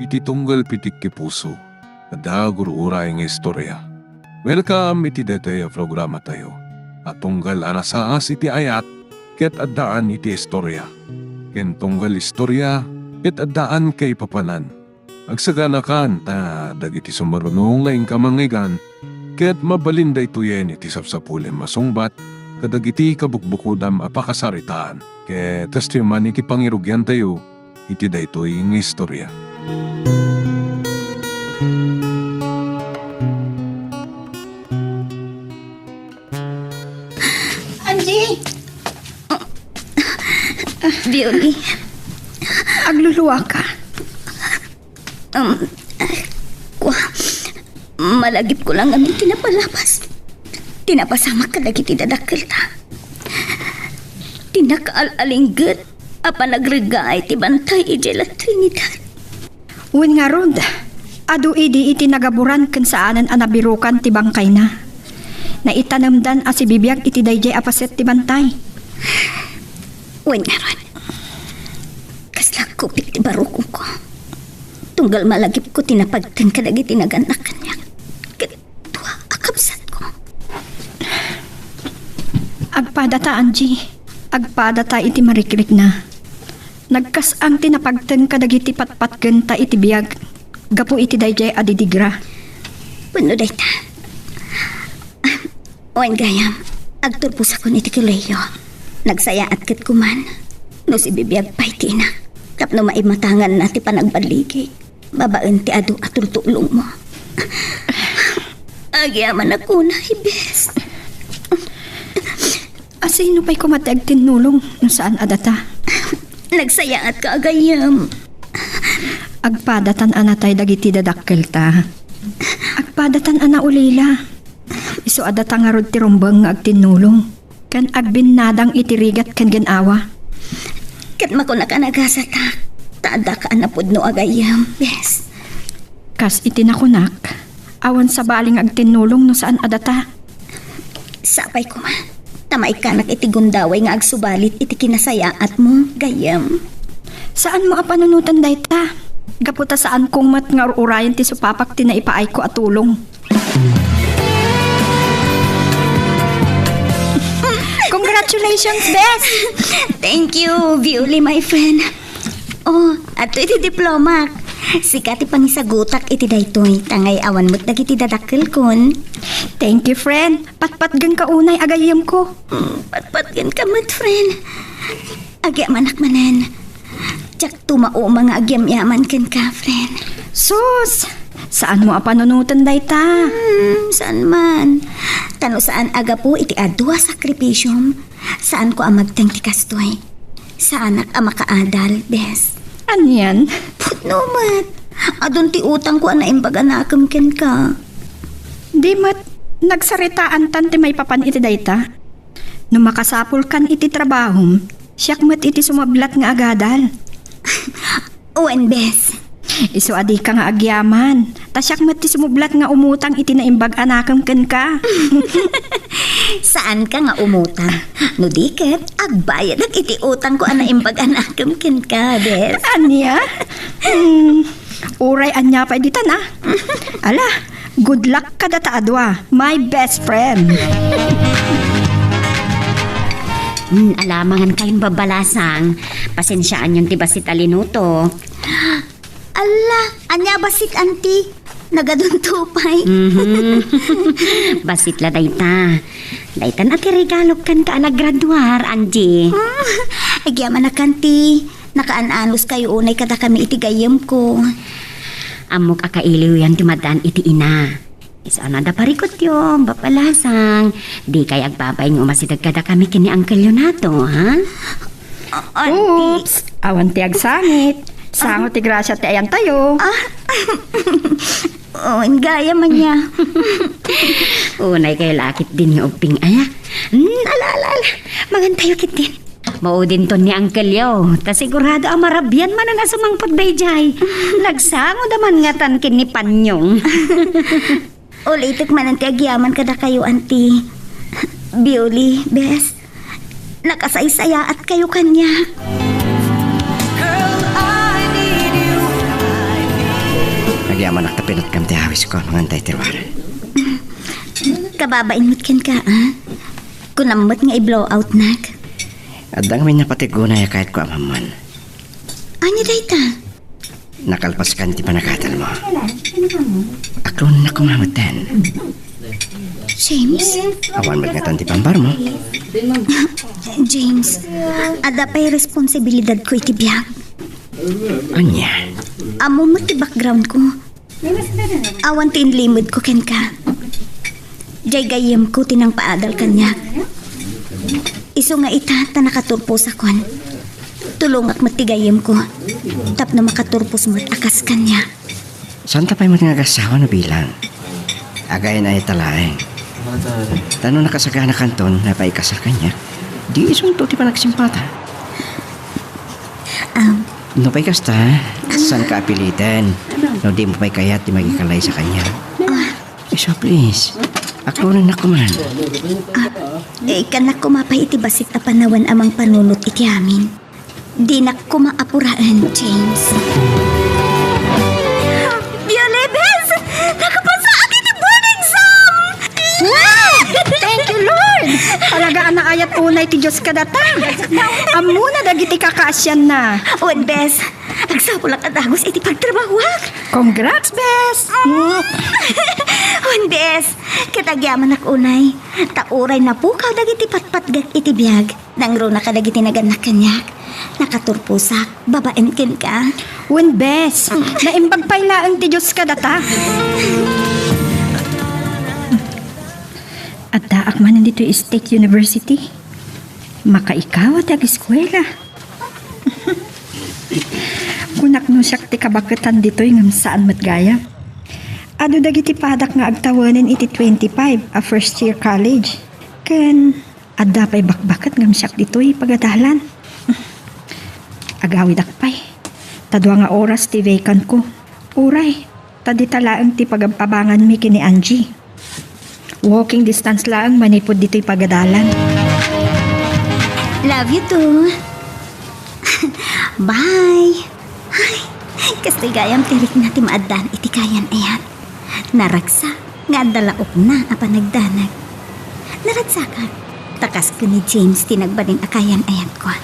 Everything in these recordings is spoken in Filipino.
iti tunggal pitik ki puso. Ada guru-uray nga istorya. Welcome iti detay programa tayo. At tunggal anasaas iti ayat, ket addaan iti istorya. Ken tunggal istorya, ket addaan kay papanan. Agsaganakan ta dagiti sumarunong laing kamangigan, ket mabalinda ituyen iti sapsapulen masungbat, kadagiti kabukbukudam apakasaritaan. Ket testiman iti pangirugyan tayo, iti daytoy nga istorya. Angie! Bioli, agluluwa ka. Malagip ko lang amin tinapalapas. Tinapasama ka lagi tidadakil ta. Tinakaalinggit, apa nagrigay ti bantay ijela Trinidad. Uwin nga rod, adu idi iti nagaburan kan saanan anabirukan ti bangkay na. Na itanamdan a si bibiyag iti dayjay apaset ti bantay. Uwin nga rod, kasla kupit ti barukong ko. Tunggal malagip ko tinapagkan ka lagi tinaganak kanya. Tuwa akabsat ko. Agpadata, Angie. Agpadata iti marikrik na. Nagkasang tinapagten kadagiti patpatken ta iti biyag. Gapo iti dayjay adidigra. Puno day ta. Oen gayam, agturpus ako ni Tikileyo. Nagsaya at kit kuman. No si bibiyag pa'y tina. Kapno maimatangan na ti panagbaligi. Babaan ti adu at tultulong mo. Agyaman ako na, ibes. Asino pa'y kumatag tinulong no saan adata? Nagsaya at kaagayam. Agpadatan anatay dagiti dadakkel ta. Agpadatan ana ulila. Isu adata nga rod ti rumbang nga agtinulong. Kan agbinadang itirigat kan ganawa. Kat makuna ka nagasa ta. Taada ka anapod no agayam, bes. Kas itinakunak, awan sa baling agtinulong no saan adata. Sapay ko man. Tamay ka iti gundaway nga agsubalit iti kinasayaat mo, gayam. Saan mo apanunutan dayta? Gaputa saan kong mat nga urayan ti supapak ti naipaay ko at tulong. Congratulations, Bes! Thank you, Violi, my friend. Oh, ato iti diploma. Sikat ipangisagutak iti daytoy. Tangay awan mo't dagiti dadakkel kon. Thank you, friend. Patpatgan ka unay agayam ko. Patpatgan ka mat, friend. Agyam anak manan. Tsak tumao mga agyam-yaman ken ka, friend. Sus! Saan mo apanunutan dayta? Saan man? Tano saan aga po iti adwa sakripisyom? Saan ko amagteng ti kastoy? Saanak makaadal, bes? Anyan? Putno mat. Adun ti utang ko na imbaganakam ken ka. Di mat, nagsaritaan tan ti may papan iti dayta. No makasapul kan iti trabahom, siyak mat iti sumablat nga agadal. Uwan, bes. Isu adi ka nga agyaman. Tasyak mat ti sumublat nga umutang iti naimbag anakam ken ka. Saan ka nga umutang? No diket, agbayad at iti utang ko na imbag anakam ken ka, bes. Anya? Uray anya pa editan ah. Ala, good luck ka data adwa. My best friend. Alamangan kayong babalasang. Pasensyaan yung tibasit alinuto. Ala, anya basit anti? Nagadun tupay. Basit la dayta. Dayta na ti regalog kan ka naggraduar, Angie. Agyaman na kanti. Nakaananos kayo unay kada kami itigayam ko. Amok akailiw yan tumadaan iti ina. Isaan na parikot yung bapalasang. Di kay agbabay ng umasidag kada kami kini Uncle Leonato, ha? Oops, awan ti agsangit. Sangot ti grasya ti ayan tayo. Gaya man niya. Unay kay lakit din yung uping aya. Ala. Magantayo kit din. Maudin to ni Uncle Yo. Ta sigurado ang marabyan man na sumangpot bayjay. Nagsango daman nga tan kin ni Panyong. Ulitik man ang tiagyaman kada kayo, anti. Bioli, bes. Nakasaysaya at kayo kanya. Girl, I need you. Nagyaman naktapinat kam ti awis ko, mangantay tirwar. Kababain mo't ken ka, ah? Kunamot nga i-blow out nag. Adang may napatiguna ya kahit ko amaman. Anya day ta? Nakalpas kan ti panakatal mo. Aklon na kumamatan. James? Awan magngatan ti pambar mo. James, ada pa'y responsibilidad ko iti biyag. Anya? Amo mo ti background ko. Awan ti inlimod ko ken ka. Jay gayem ko tinang paadal kanya. Iso nga itata nakaturpos akon. Tulong ak matigayem ko. Tap na makaturpos mo't akas kanya. Saan tapay mo tinagasawa na bilang? Agay na italaeng. Tano nakasagana kanton na paikasal kanya. Di isunto ti pa nagsimpata. No pa'y kasta, saan ka apilitan? No di mo pa'y kayat di magikalay sa kanya. So please, ako rin nakuman. Kanak kumapay iti basit a panawan amang panunot iti amin. Di na kumaapuraan, James. Biolebes! Nakapasa akin ni boarding exam! Wow! Thank you, Lord! Talaga na ayat unay ti Diyos kadata. Amuna dagiti kakaasyan na. Uwan, Bes. Agsapulak at agos iti pagtrabawak. Congrats, Bes! Uwan, Bes. Katagyaman ak unay. Tauray na pukaw dagiti patpatgat iti biyag. Nangro na kadagiti naganak kanyak. Nakaturpusak, babaen ken ka. Wen, Bes, naimbag pailaan ti Diyos kadata. At daak man dito State University. Makaikaw at ag-eskwela. Kunak no siyak ti kabakatan dito yung saan matgaya. Ado dagiti padak nga agtawanin iti 25 a first year college. Ken adda pa'y bakbakat ngam siyak dito pagadalan. Agawid akpay. Tadwa nga oras ti vacant ko. Uray, tadi talaang ti pagapabangan mi kini Angie. Walking distance lang manipod dito'y pagadalan. Love you too. Bye. Ay, kastoy gayam tirik na ti maadan iti kayan ayan. Naragsa, nga dalaok na apa nagdanag. Naragsa ka, takas ko ni James tinagbaning akayan ayan ko.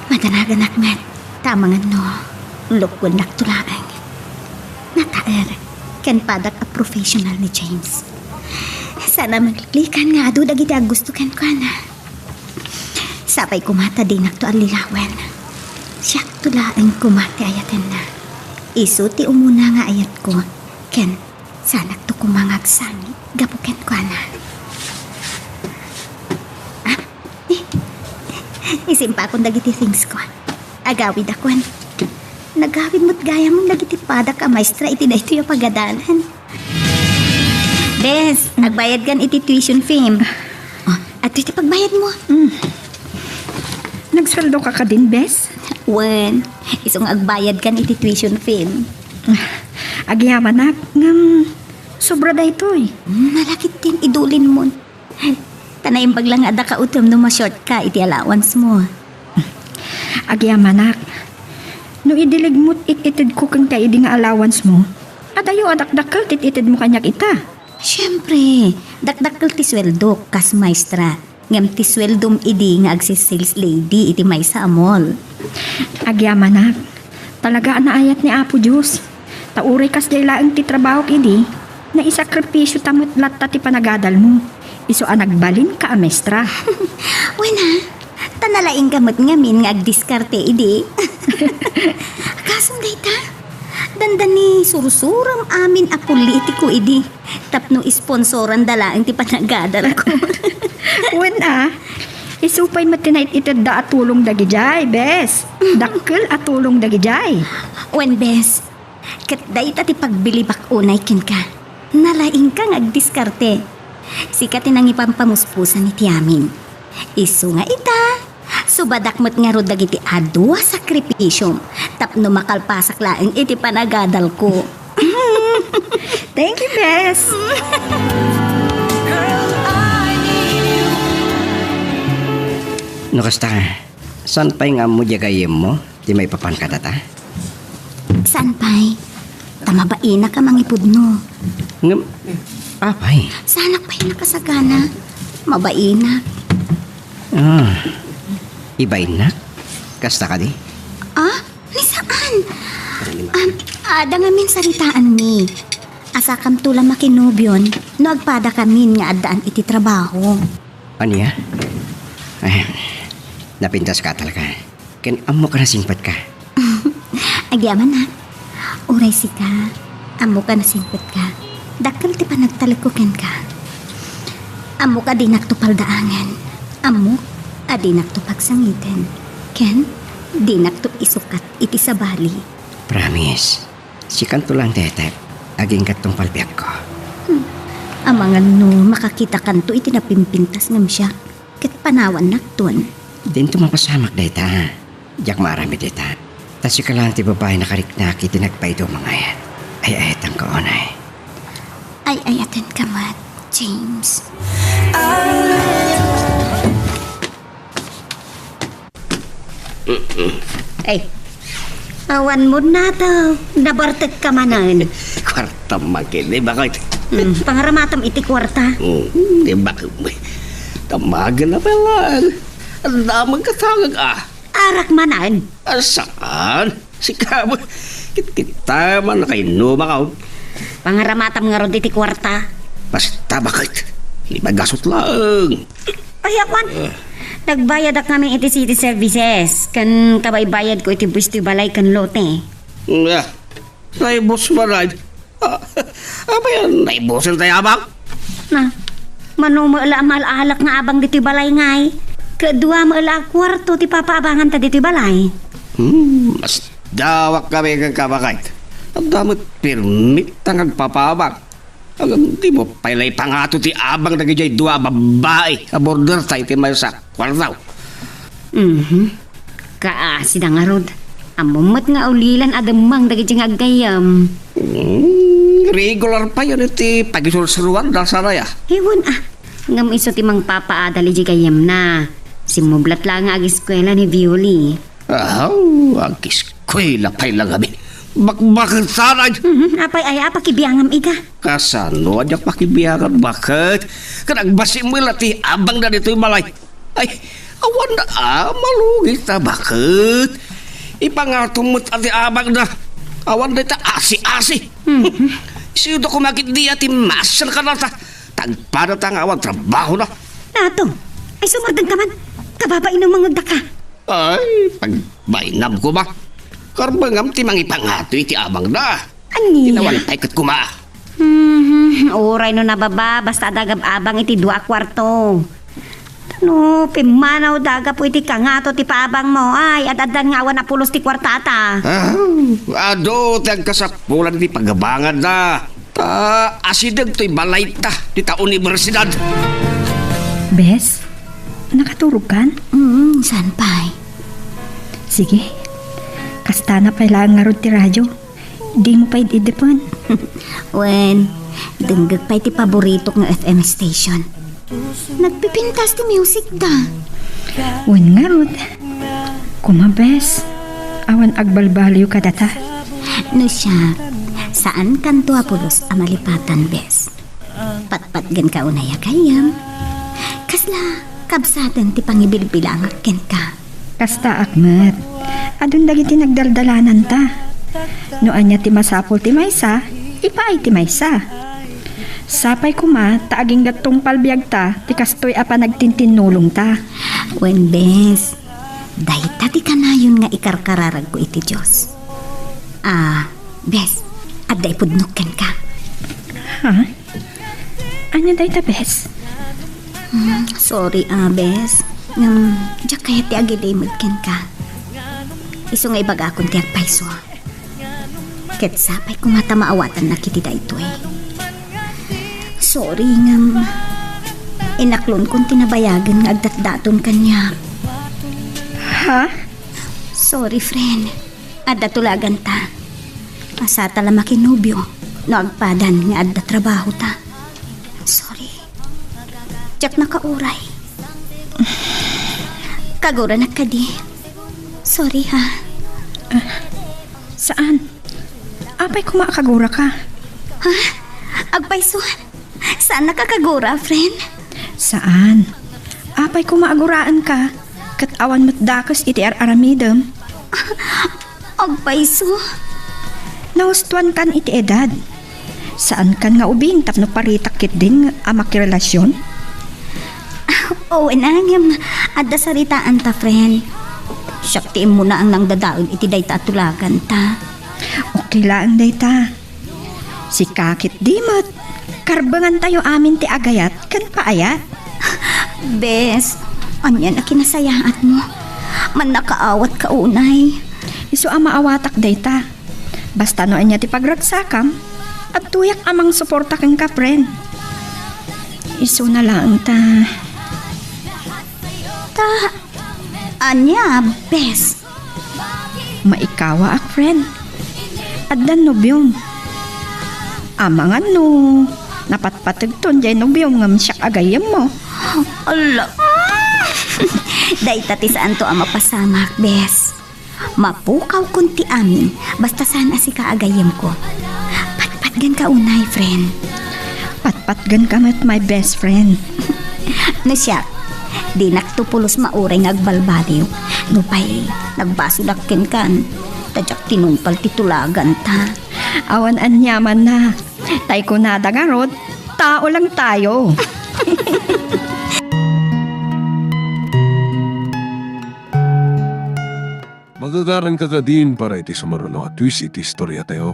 Madanagan met, tamangan no, lukwan naktulaang. Nataer, ken padak a professional ni James. Sana maglikan nga ado dagiti gusto ken ko na. Sapay kumata din nakto alilawan. Siyak tulaang kumati ayaten na. Isu ti umuna nga ayat ko, ken sanak to kumangagsangi, gapuken ko na. Isimpa akong dagiti things ko. Agawid akon. Nagawid mo't gaya mong dagiti padak a maestra iti na ito yung pagadalan. Bes, nagbayad gan iti tuition fee. At iti pagbayad mo. Nagsweldo ka ka din, Bes? Wen, isong agbayad gan iti tuition fee. Agyaman na, ngam, sobra da ito eh. Malakit din idulin mo. Tanaimbag lang ada ka utom no ma-short ka iti allowance mo. Agyaman na, no idilig mo't ititid ko kang kaidi nga allowance mo, at ayo adakdakal tititid mo kanyak ita. Siyempre, dakdakal ti sweldo kas maestra. Ngam ti sweldom idi nga agsi-sales lady iti may sa amol. Agyaman na, talaga naayat ni Apo Diyos. Tauray kas daylaang ti trabaho idi, na isakripisyo tamot latta ti panagadal mo. Iso nagbalin ka amestra. Wena, tanalaing gamot ngamin nga agdiskarte idi. Kasong dayta, dandan ni surusuram amin a politiko idi. Tapno isponsoran dalaang ti panagadal ko. Wena, isupay matinait itad da atulong dagijay, Bes. Dakkel atulong dagijay. Wen bes, kat dayta ti pagbilibak unay ken ka. Nalaing kang agdiskarte. Sikat nang ipampamuspusan ni Tiamin. Isu nga ita, subadak mo't nga ro dagiti adwa sakripisyo. Tapno makalpasak laeng iti panagadal ko. Thank you, Bes. No kasta, saan pa'y nga mo jagayem mo? Di may papan ka tata? Saan pa'y? Tamabaina ka mangipudno. Ngam, apay. Sana pa'y nakasagana. Mabaina. Ibay na? Kasta ka di? Ah? Ni saan? Ada nga min saritaan ni. Asa kam tula makinubyon, no agpada kamin nga adaan iti trabaho. Ano ya? Ay, napintas ka talaga. Ken amo ka na simpat ka. Agyaman na. Uray si ka. Amo ka na simpot ka. Dakal ti pa nagtalikukin ka. Amo ka di nagtupaldaangan. Amo adi nagtupagsangitin. Ken, di nagtuisukat iti sabali. Promise. Si kanto lang detep. Aging katong palbiyak ko. Amangan no, makakita kanto iti napimpintas ngam siya. Ket panawan nakton. Din tumapasamak dayta. Diyak marami dayta. Tas si kalang ti babae nakariknak iti nagpaido mga yan. Ay ayatang kaonay. Ay ayaten ka mat, James. Ay, awan mo na to. Nabartek ka manan. Kwarta makin, di ba kayo? Pangaramatam iti kwarta. Di ba kayo? Tamagan na pala. Ang damang kasangag Arak manan. Saan? Si Kamo. Kita man na kayo numakaw. Pangaramatam nga ron iti kwarta. Basta bakit? Limagasot lang. Ay, awan. Nagbayad ak kami iti city services. Kan kabaybayad ko iti buwisto balay kan lote. Naibos ba na? Apa yan? Naibosan tayo abang? Na, manumaala malaalak nga abang dito balay ngay. Kadua maala kwarto ti papaabangan ta dito balay. Mas dawak kami kang kabakay. Ang damot permit ang agpapabang. Ang di mo pailay pangato ti abang nagijay dua babae. A border tayo ti mayo sa kwartaw. Kaasi na nga rod. Amumot nga ulilan adamang dagiti nga agayam. Regular pa yun iti pagisulsuruan dahil sana ya. Ewan ngam iso ti mang papaadali di gayam na. Simublat lang nga ag-eskwela ni Violi. Ang kiskwela pa'y lang kami. Bakit sana? Apay ay apakibiyangam ika. Kasano adyak pakibiyagan? Bakit? Kanagbasim mo ti abang na dito'y malay. Ay, awan na malugit na. Bakit? Ipangatumot ati abang na. Awan na ita asi-asi. Sino ko makit di ati masan ka na ta. Tagpada tang awan trabaho na. Nato, ay sumardang ka man. Kababain ng mga daka. Ay, pagbainam ko ba? Karbangam ti mangipangato iti abang na. Aniya? Tinawalay kat kuma. Uray no nababa, basta dagab abang iti 2 kwarto. No, pimanaw daga po iti kangato ti paabang mo. Ay, adadan nga awan na pulos ti kwartata. Ado, tagkasapulan ti pagabangan na. Asidag to'y balay ta, ti ta universidad. Bes, nakaturog kan? Saan pa'y? Sige. Kasta na pala nga rod ti radyo. Di mo pa'y idipon. Wen, dunggag pa'y ti paborito nga FM station. Nagpipintas ti music da. Wen nga rod. Kumabes. Awan agbalbaliw ka data. No siya, saan kanto apulos amalipatan bes? Patpat gan ka unaya kayam. Kasla, kabsatan ti pangibilbilang akin ka. Kasta akmet. Adun dagiti nagdaldalanan ta. No anya ti masapol ti maysa, ipaay ti maysa. Sapay kuma, taaging gatong palbiag ta, ti kastoy apa nagtintinulong ta. Wen bes, dahita ti kanayon nga ikarkararag ko iti Diyos. Bes, aday pudnukken ka. Ha? Anya day ta, bes? Sorry, bes. Diyak kaya ti agiday mudken ka. Iso nga ibaga akong ti agpayso. Ket sapay kumata maawatan na kiti da ito eh. Sorry nga inaklon kong tinabayagan nga agdatdaton kanya. Ha? Sorry, friend. Adda tulagan ta. Asa tala makinubyo. No agpadan nga adda trabaho ta. Sorry. Diyak nakauray. Kagura na kadi. Sorry ha. Saan? Apay kumakagura ka. Agpayso, saan nakakagura, friend? Saan? Apay kumaaguraan ka. Kat awan mo't dakas iti aramidem. Agpayso, Naustuan kan iti edad. Saan kan nga ubing tapno paritakit din nga makirelasyon? oo nangam, adda saritaan ta, friend. Syaktiin mo na ang nangdadaon iti dayta tulagan ta. Okay lang dayta. Si kakit dimot. Karbangan tayo amin ti agayat kan paayat. Bes, anya na kinasayaat mo. Man nakaawat ka unay. Isu ama awatak dayta. Basta no anya ti pagragsakam at tuyak amang suporta kang ka, friend. Isu na lang ta. Anya, bes. Maikawa ak, friend. Addan nobyong. Amangan no. Napatpatagton jay nobyong ngam siyak agayam mo. Ala. Dayta ti saan to ang mapasamak, bes. Mapukaw kunti amin, basta sana si kaagayam ko. Patpatgan ka unay, friend. Patpatgan ka met my best friend. No siya, di naktupulos mauray ngagbalbaliw. No pa'y nagbasulakin kan. Tadyak tinumpal titulagan ta. Awan anyaman na. Tay ko nadagarod, tao lang tayo. Magagaran ka din para iti sumaruno at twist iti istorya tayo.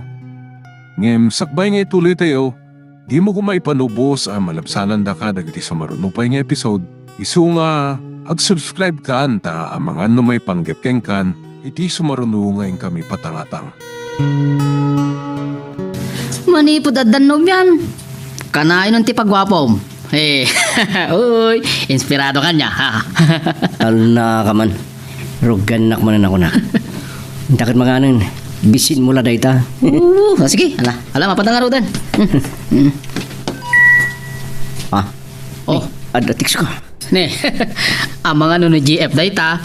Ngem sakbay nga ituloy tayo, di mo kumay panubos ang malabsanan da ka dagiti sumaruno pa nga episode. Isu nga, ag-subscribe ka anta ang mga may panggepkeng kan, iti sumaruno ngayon kami patangatang. Manipod at danom yan. Kanain ng tipagwapom. Eh, uy, inspirado ka niya, ha? Alna ka man. Ruganak man ako na. Takit mga anin. Bisin mula dayta. Sige, ala, mapatang dan. Ah, Oh, ada tiks ko. ne, ang mga no GF data,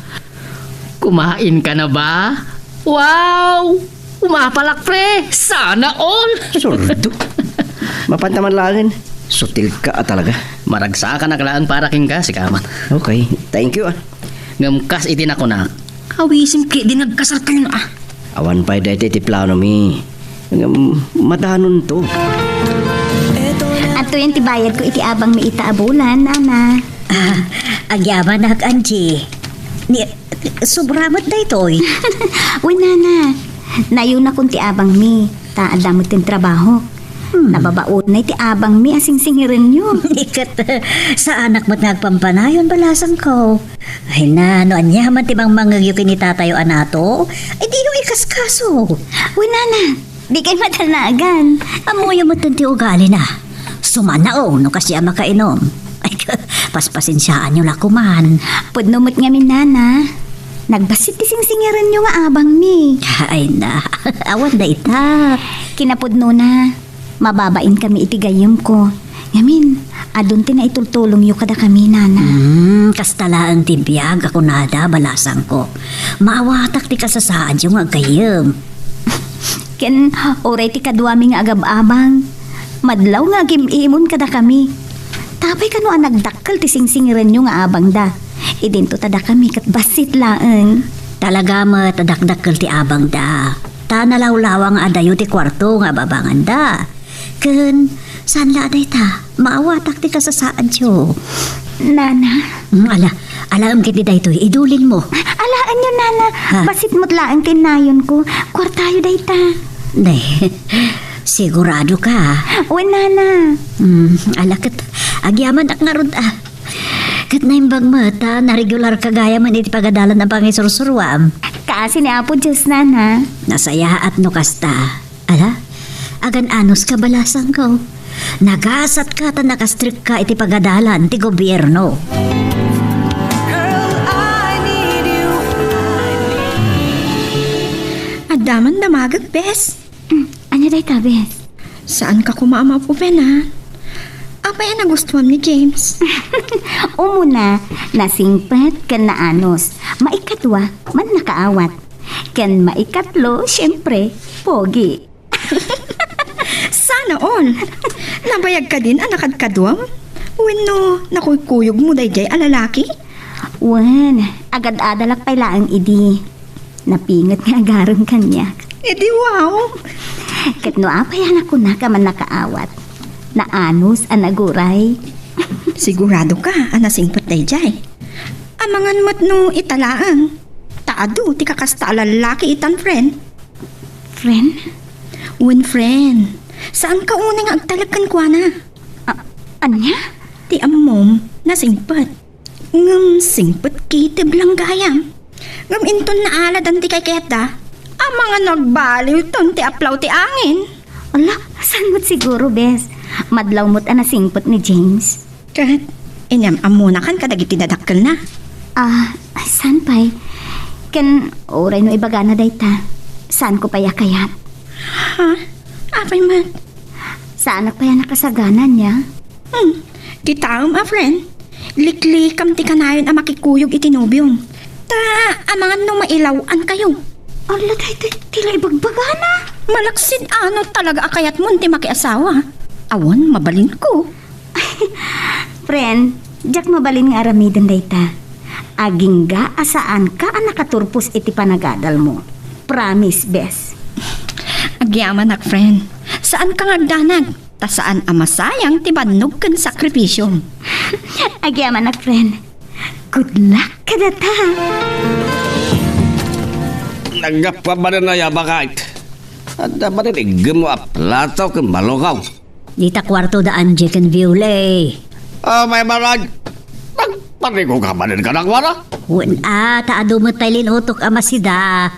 kumain ka na ba? Wow! Umapalak pre! Sana all! Sordo. Mapantaman langin. Sutil ka talaga. Maragsa ka na kalaan para king ka, si Kaman. Okay, thank you ah. Ngamkas itin ako na. Hawisim ki, di nagkasar kayo na ah. Awan pa dati ti plano mi. Madanon to. At to yung tibayad ko iti abang mi itaabulan, nana. Agyaman na Angie. Sobramat da ito'y. Uy, nana. Nayo na kung ti abang mi. Taadamot yung trabaho. Nababaon na iti abang mi asing singirin nyo. Ikat sa anak mo't nagpampanayon balasan ko. Ay na, no anyaman tibang mangyukin ni tatayo anato. Ay di yung ikaskaso. Uy, nana. Di kayo matanagan. Amoy mo ti ugali na. Sumanao no kasi makainom. Ay, paspasensyaan nyo lakuman. Pudnumot nga min, nana. Nagbasit ti singirin nyo nga abang mi. Ay na, awan da ita. Kinapudno na. Mababain kami itigayom ko. Ngamin, adun ti na itultulong yu kada kami, nana. Kastalaan ti biyag ako nada balasan ko. Maawatak ti kasasaan yung agayom. Ken, oray ti kadwami nga agab-abang. Madlaw nga gimimon kada kami. Tapay kano ang nagdakkel ti singsingiran nyo nga abang da. Idinto tada kami kat basit laeng. Talaga matadakdakkel ti abang da. Tanalawlawang adayo ti kwarto nga babangan da. Ken, saan la aday ta? Maawatak ti kasasaan tiyo. Nana. Alam kiti daytoy, idulin mo. Alaan nyo, nana. Ha? Basit mo't laeng kinayon ko. Kwartayo dayta. Ne, sigurado ka. Uy, nana. Kat, agyaman ak ngarod ah. Kat na imbag mata, na regular kagaya man iti pagadalan ng pangisursurwam. Kasi ni Apo Diyos, nana. Nasaya at no kasta. Agan anos ka balasan ko. Nagasat ka ta nakastrik ka iti pagadalan ti gobyerno. Adaman damagat, bes. Ano dayta, bes? Saan ka kumaama po, Ben, ha? Apa yan nagustuhan ni James? Umuna, nasingpat kan na anos. Maikatwa, man nakaawat. Kan maikatlo, syempre, pogi. Sana all. Nabayag ka din anak at kadwam? Wenno, nakukuyog mo dayjay alalaki? Wen, agad adalak pay laang idi. Napingat nga agarang kanya. Edi wow. Ket no apayan ako na ka man nakaawat. Naanos ang naguray. Sigurado ka, anasingpot dayjay. Amangan mo't no italaang. Taado, ti kakasta lalaki itan friend. Friend? Wen friend, saan ka unang agtalagan kwa na? Anya? Ti amom, nasingpot. Ngam singpot kitib lang gayam. Ngam inton na alad ang ti kay keta. Ang mga nagbaliw ton ti aplaw ti angin. Ala, saan mo't siguro, bes? Madlaw mo't anasingpot ni James. Kat, inyam amuna kan kadagiti dadakkel na. Saan pa'y? Ken, oray no ibaga na dayta. Saan ko paya kayat? Ha? Apay man? Saan pa yan nakasaganan niya? Kitaom friend. Liklikam ti kanayon ang makikuyog itinubyong. Ta, amangan no mailawan kayo. Ala, dayta, tila ibagbaga na. Malaksid ano talaga akayat mo ti makiasawa. Awan, mabalin ko. Friend, jak mabalin nga aramidan dayta. Aging ga asaan ka ang nakaturpos iti panagadal mo. Promise, bes. Agyaman ak friend. Saan ka ngagdanag? Ta saan amasayang ti bannog kan sakripisyo. Agyaman na, friend. Good luck ka data. Nagapa ba na ya bakit? At dapat igim mo a plato kang malokaw. Dita kwarto daan Jack and Violet. May marag. Nagpanigo ka ba din ka ng wala? Wala, taado mo tayo linutok amasida.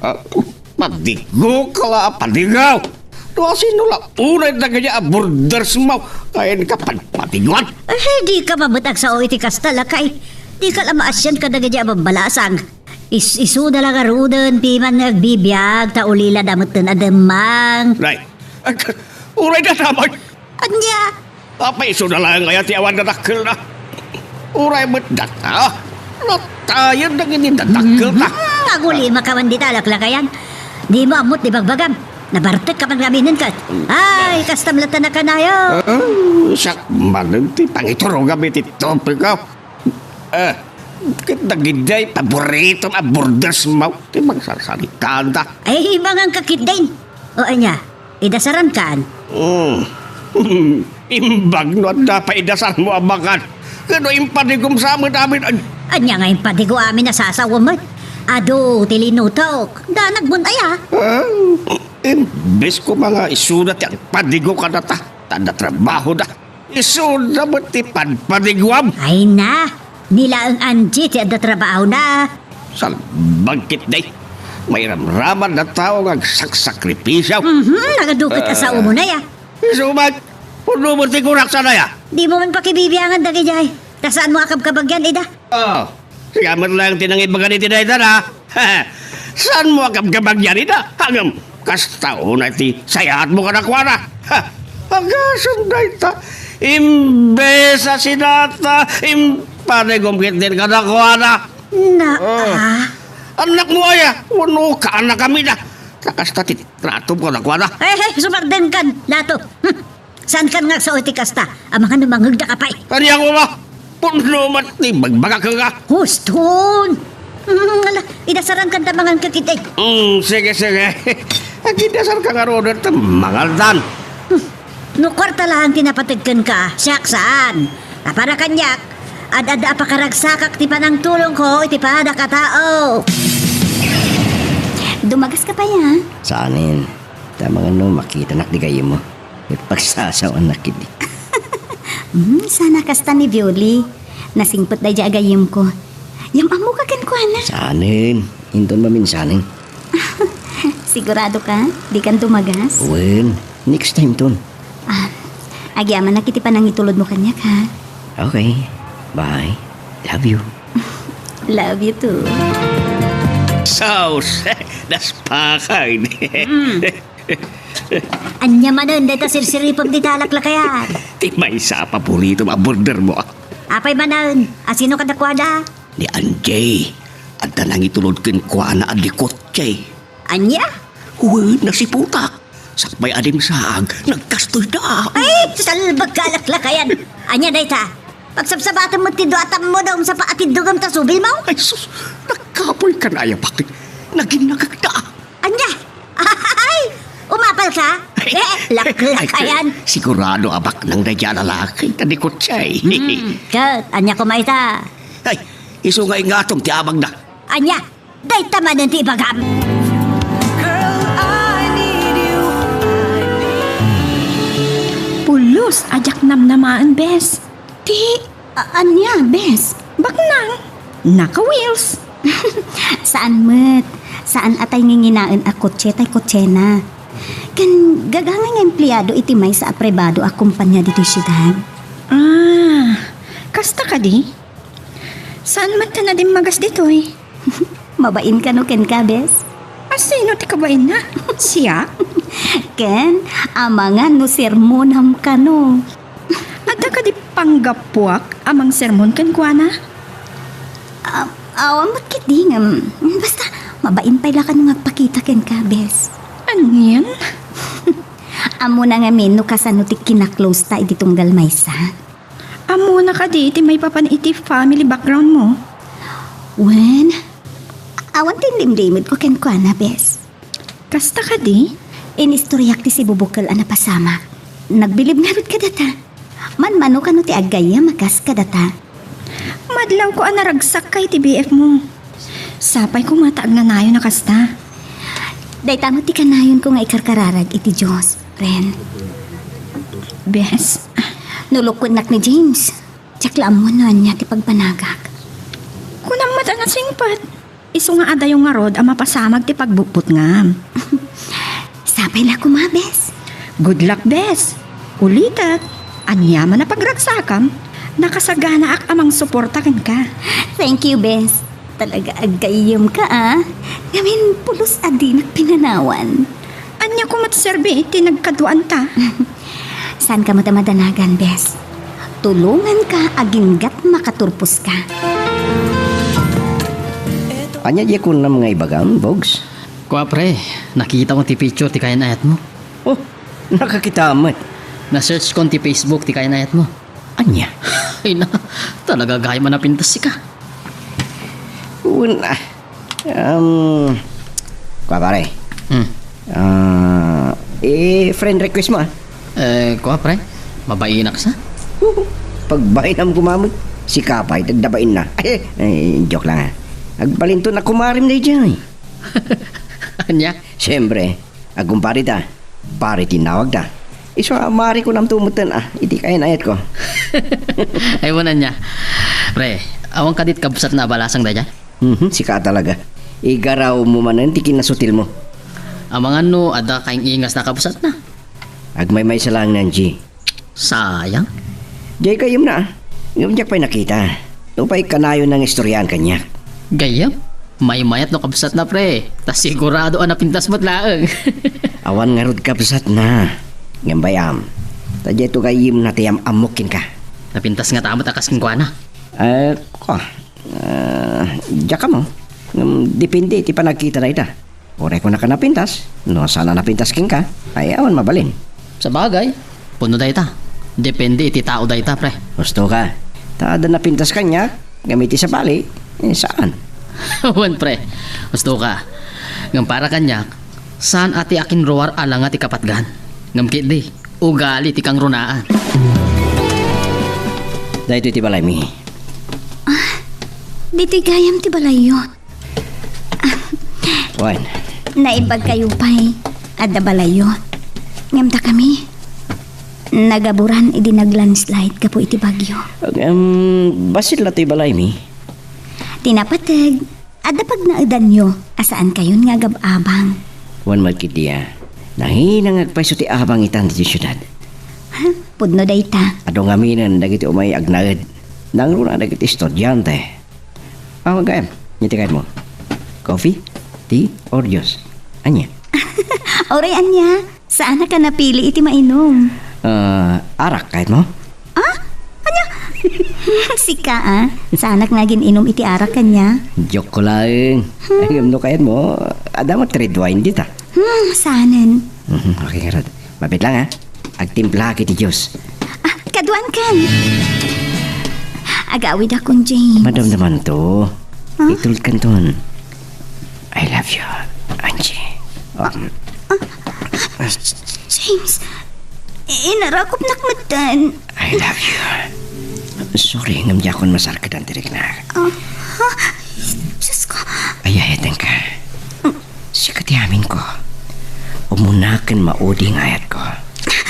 Padigo ka la, padigaw. Doa sino la, unay na kanya borders mo. Kain ka patiguan. Di ka mabutag sa iti kastala kay. Di ka lamaasyan ka na ganyan mabalasang. Isu na lang arudan, piman nagbibiyag, taulila damot na adamang. Nay, unay na naman. Anya? Apa iso na lang kaya tiawan na nakil na. Uray mo't data. Natayan na gini dadakil na. Aguli makawan di talak lakayan. Di mo amot di bagbagam. Nabartek ka pang laminin ka. Ay, kastamlatan na kanayo. Sak manan ti pangituro gabi ti tope ka. Kitagiday paborito a borders mo. Ti magsasalitaan ta. Ay, mangang kakit din. O anya, idasaran kaan. Imbag no at dapat idasan mo abakan. Kano impanigom sa amin namin. Anya nga yung patigo amin na sasawa mo. Ado, tilinutok. Danag buntaya. Imbes ko mga isunat yung padigo ka na ta. Tanda trabaho na. Isunat mo ti panpadiguam. Ay na, nila ang anji ti adda trabaho na. Sa bangkit day. May ramraman na tao ng saksakripisyaw. Nagadukit asawa mo na ya. Isumat, puno mo ti kurak sana ya. Di mo man pakibibiyangan dagi jay. Tasaan mo akab-kabagyan, Ida? Sigamat lang tinangibagan ni Tinayda na. Saan mo akab-kabag yan, Ida? Hanggang kastao na ti sayahat mo ka na kuwana. Hanggang Tinayda, imbesa sinata, impanigumkit din ka na kuwana. Anak mo aya, wano ka anak kami na. Sakasta titrato mo ka na kuwana. Hey, sumarden kan, lato. Saan kan nga sa uti kasta? Ang mga namangag na kapay. Kanyang mo ba? Puno mati, magbaga ka nga. Huston! Idasaran kan tamangan ka kitay. Sige. Agidasar ka nga ron at mangaldan. No kwarta lang tinapatigkan ka, siyak saan? Para kanyak, ad-ada pa karagsakak ti panang tulong ko, iti pa da katao. Dumagas ka pa yan. Saanin? Tama nga no, makita nakdigay mo. May pagsasawan na kidi. Sana kasta ni Violi. Nasingpot na agayim ko. Yung amo ka kankwana. Saanin? Inton maminsanin. Sigurado ka? Di kan dumagas? Wen, next time ton. Agyaman na kiti pa nang itulod mo kanya ka. Okay, bye. Love you. Love you too. Sauce, das pakay. Anya manon, dito sirsiripag di talaklakayan. Di may isa paborito border mo. Apay manon, asino ka dakwada? Ni Anjay, at nang itulod kin kwa na adikot, Jay. Anya? Uy, nasiputak. sakbay adim saag, nagkastoy da. Ay, salbag kalaklakayan. Anya dayta. Pagsabsabatan mo tiduatam mo daw sa paatid dugam ta subil mo. Ay sus, nagkapoy ka na bakit? Naging nagagda. Anya. Ay, umapal ka? Laklakayan. Sigurado abak ng dadya lalaki, tanikot siya eh. Kat, anya kumaita. Ay, iso nga ingatong ti abang na. Anya, dayta man ang tibagam. Pulos, ajak namnamaan, bes. Ti, Anya, bes. baknang. Naka-wheels. Saan met? Saan atay nginginaen a kotse tay kotse na? Kan gagangan nga empleyado iti may sa aprobado a kumpanya dito syudad. Kasta ka di? Saan man ka na din magas dito eh? Mabain ka no ken ka, bes? Sino ti kabain na? Siya? Ken, amangan no sermonam ka no. Ada ka di panggapuak amang sermon kan kuana? Awa makidingam. Basta, mabain pa ila ka no ngagpakita ken ka, bes. Ano yan? Amo na nga men no kasano ti kinaklose ta iti tunggal maysa. Amo na ka di, iti may papan iti family background mo. Wen, awan tin limlimit ko ken kuana, bes. Kasta ka di? Inistoryak ti si bubukal ana pasama. Nagbilib nga rit ka data. Manmano ka no ti agaya makas ka data. Madlaw ko anaragsak kay ti BF mo. Sapay ko mataag na nayo na kasta. Dayta mo ti kanayon ko nga ikarkararag iti Diyos, Ren. Bes, Nulukod nak ni James. Tsaklaan mo na niya ti pagpanagak. kunang mata nga singpat. Iso nga ada yung nga rod ang mapasamag ti pagbupot nga. Sapay la kumabes. Good luck, bes. Ulitat, anyaman na pagragsakam. Nakasagana ak amang suportakan ka. Thank you, Bes. Talaga agayom ka, ah. Ngamin pulos adi nagpinanawan. Anya ko matserbi iti nagkaduan ta. Saan ka matamadanagan, Bes? Tulungan ka aginggat makaturpos ka. Anya di ko na mga ibagam, Bogs. Kwa pre, nakita ko ti picture ti kayan ayat mo. Oh, nakakita amat. Na-search ko ti Facebook ti kayan ayat mo. Anya? Ay na, talaga gaya man na pintas si ka. Una. Kwa pare. Friend request mo ah. Kwa pre, mabainak sa? Pagbain ang kumamot, si Kapay, dagdabain na. Joke lang ah. Agbalinto na kumarim na dyan. Anya? Siyempre, agumpari ta. Pare tinawag ta. Iso mari ko nam tumutan ah. Iti kayan ayat ko. Ay mo na niya. Pre, awang kadit kabsat na balasang da dyan? Si ka talaga. Igaraw mo manan tikin na sutil mo. Amang ano, ada kaing ingas na kabsat na. Agmay-may sa lang nanji. Sayang. Di kayom na ah. Ngayon pa'y nakita. Tupay kanayon ng istoryahan kanya. Gayam, may mayat no kabsat na pre. Tas sigurado ang napintas mo't laeng. Awan nga rod kapsat na. Ngayon bayam. Tadya ito kayim na tiyam amukin ka. Napintas nga tamot akas king kwa na. Diya ka mo. Depende, ti pa nagkita na ita. Oray ko na ka napintas. No, sana napintas king ka. Ay, awan mabalin. Sa bagay, puno day ta. Depende iti tao day ta pre. Gusto ka. Tada napintas kanya, gamiti sa bali. Saan? Wan pre, gusto ka. Ngam para kanya, saan ati akin roar alang ati kapatgan? Ngam kidi, ugali ti kang runaan. Dahil ito iti balay mi. Dito'y gayam ti balayo. Wan. Naibag kayo pa'y adda balayo. Ngamta kami. Nagaburan idi naglandslide ka po iti bagyo. Basit la ito balay mi. Tinapatag. Adda pag naudan nyo. Asaan kayon nga gababang. Wan magkitiya. Nanginang agpaiso ti abang itan ti syudad. Pudno day ta. Ado nga minan dagiti umay agnaed. Nangruna dagiti estudyante. Gayam, nyatikain mo. Coffee, tea, or juice? Anya? Oray anya. Saan na ka napili iti mainom? Arak kahit mo? Sika ah. Saan nga gininom iti arak kanya? Joke ko lang. Ayam no kahit mo, ada mo trade wine dita. Sanan. Okay nga rod. Mabit lang ha. Agtimpla kiti Diyos. Kaduan kan. Agawid akong James. Madam naman to. Itulad kanton. I love you, Angie. James, inarakop nakmatan. I love you. Sorry, ngam di akong masarkad ang tirik na. Diyos ko. Ayahetan ka. Sikatiamin ko. Umunakan mauding ayat ko.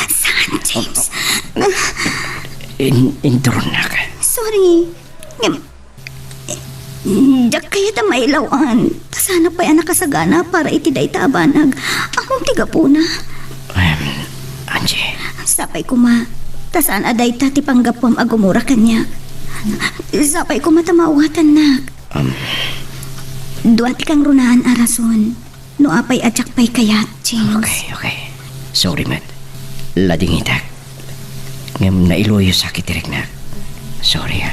Saan, James? Inturon na ka. Sorry. Dak kaya ta mailawan. Sana pa yan nakasagana para itiday tabanag. Akong tiga po na. Angie. Sapay ko ma. Tasan aday ta ti panggapwam agumura kanya. Sapay ko matamawatan nak. Duat kang runaan arason. No apay adyak pay kayat, James. Okay. Sorry, Matt. Lading itak. Ngam nailoyo sakit tirik na. Sorry ha.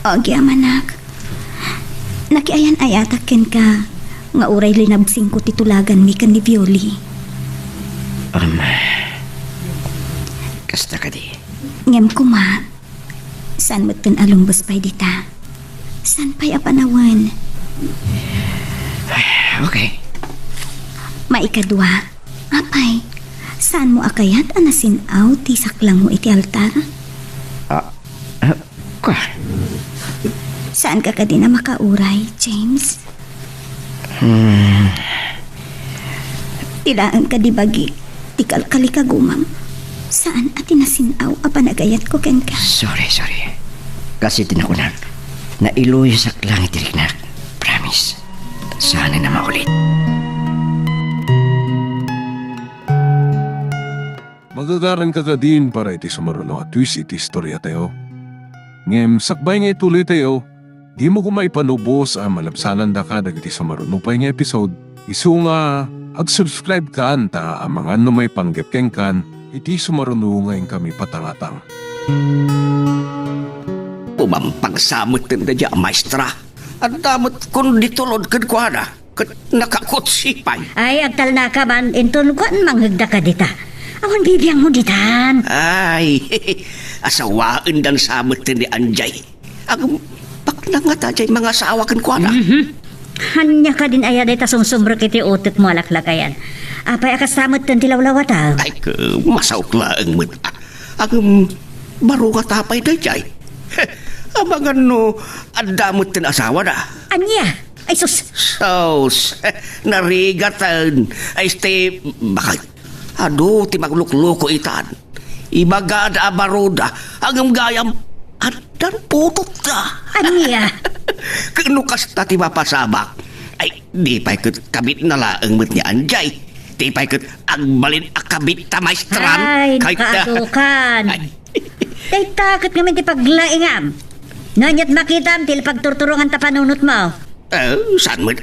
Agya manak. Nakiayan ayatakin ka. Nga uray linabsing ko titulagan mi kan ni Violi. Kasta ka di. Ngem ko ma. San mo't kan alumbos pa'y dita? San pa'y apanawan? Okay. Maikadwa. Apay, saan mo akayat anasinaw ti saklang mo iti altar? Kwa? Saan ka di na makauray, James? Tilaan ka di bagi, tikal kalikagumam. Saan ati nasinaw apanagayat ko ken ka? Sorry. Kasi tinakunak. Nailoyo sa langit tirik na. Promise. Sana na maulit. Magagaran ka din para iti sumaruno at twist iti istorya tayo. Ngem sakbay nga ituloy tayo, di mo kumaipanubos ang malabsanan da ka dagiti sumaruno pa nga episode. Isu nga ag-subscribe ka anta ang mga may panggepkeng kan iti sumaruno ngayon kami patangatang. Pumapagsamot din na dyan, maestra. At damot kung ditulod kan ko na. Nakakutsipay. Ay, agtal na ka man, inton ko ang manghigda ka dita. Awan bibiyang mo ditan. Ay, asawaan dan samot din ni Anjay. Ang paknanga tajay mga asawa kan ko na. Hanya ka din aya dita sumsumro kiti utot mo alaklakayan. Apay akasamot din tilawlawat ha. Ay, masaukla ang mo. Ang baro ka tapay dajay. Abangan no, adamot din asawa na. Anya? Ay sus. Sos, narigatan. Ay, stay, bakit? Ado, ti maglukluko itan. Ibagad abaroda, hanggang gayam, adan putot na. Anya? Kanukas na ti mapasabak. Ay, di pa'y kabit na laang mo't ni Anjay. Di pa'y agbalin akabit ta maestran. Ay, nakaadukan. Tay takot ngamin ti paglaingam. Nanyat makitam til pagturturungan ta panunot mo. Saan mo't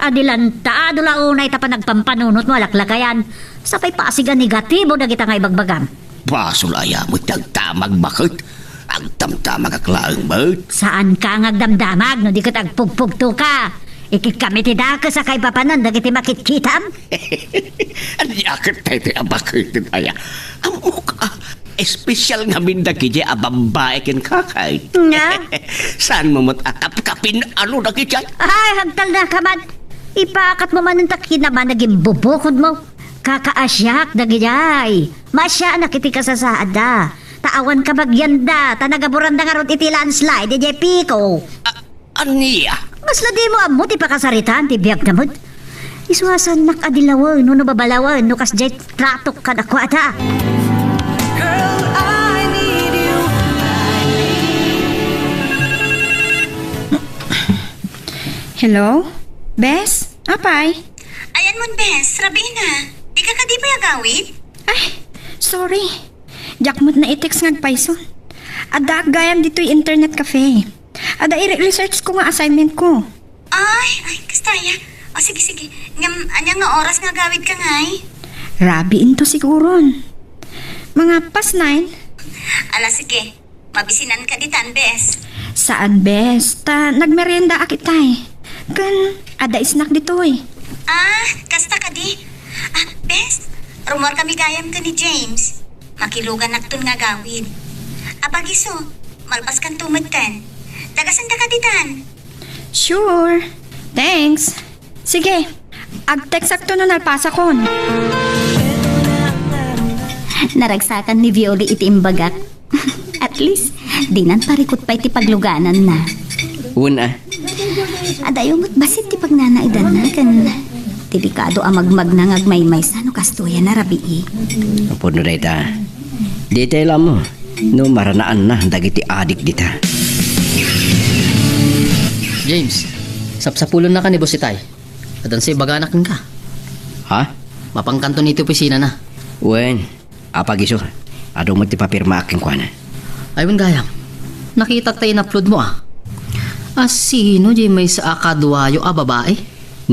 Adilanta, adula unay ta pa nagpampanunot mo alaklakayan. Sapay pasigan negatibo na kita nga ibagbagam. Pasulaya mo't nagtamag bakit? Ang tamtamag aklaang mo't. Saan ka ngagdamdamag no di ka tagpugpugto ka? Ikit kami ti daka sa kay papanan dagiti makitkitam? Ang yakit tayo ti abakit din aya. Ang mukha, espesyal nga mindagi di abambae kin kakay. Nga? Saan mo mo't akap-kapin ano na kitay? Ay, hagtal na ka man. Ipakat mo man ang takin naman naging bubukod mo. Kakaasyak dagijay. Masya na kiti kasasaada. Taawan ka bagyanda. Tanagaburan na nga ron iti landslide. DJ Pico. Aniya? Mas ladi mo amot ipakasaritan ti biyag namod. Isuasan nakadilawan no nababalawan no kasjay tratok ka na kwata. Hello? Bes? Apay? Ayan mo, Bes. Rabi na. Di ka di pa agawid? Ay, sorry. Jakmot na i-text ngagpayson. Ada gayam dito'y internet cafe. Ada i-research ko nga assignment ko. Ay, kastaya. O sige. Anya nga oras nga gawid ka ngay? Rabi into siguron. Mga pas 9. Ala, sige. Mabisinan ka ditan, Bes. Saan, Bes? Nagmerienda akitay. Kan, ada snack dito'y. Kasta ka di. Bes, rumor kami gayam ka ni James. Makilugan naktun nga gawin. Apagiso, malpas kan tumagtan. Dagasan da ka ditan. Sure. Thanks. Sige, ag-text akto nun alpasa kon. Naragsakan ni Violi iti imbagak. At least, dinan parikot pa iti pagluganan na. Una, Adayong basit ti pagnanaidan na kan delikado amagmag na ngagmaymay sa no kastuya na rabii. puno na ita. Di tayo lang mo. No maranaan na dagiti adik dita. James, sapsapulon na ka ni Boss Itay. Adan si baganakin ka. Ha? Mapangkanto nito opisina na. Wen, apagiso. Ado mo ti papirma aking kuana. Ayun gayam, nakita tayo na-upload mo ah. Sino di may sa akadwayo babae?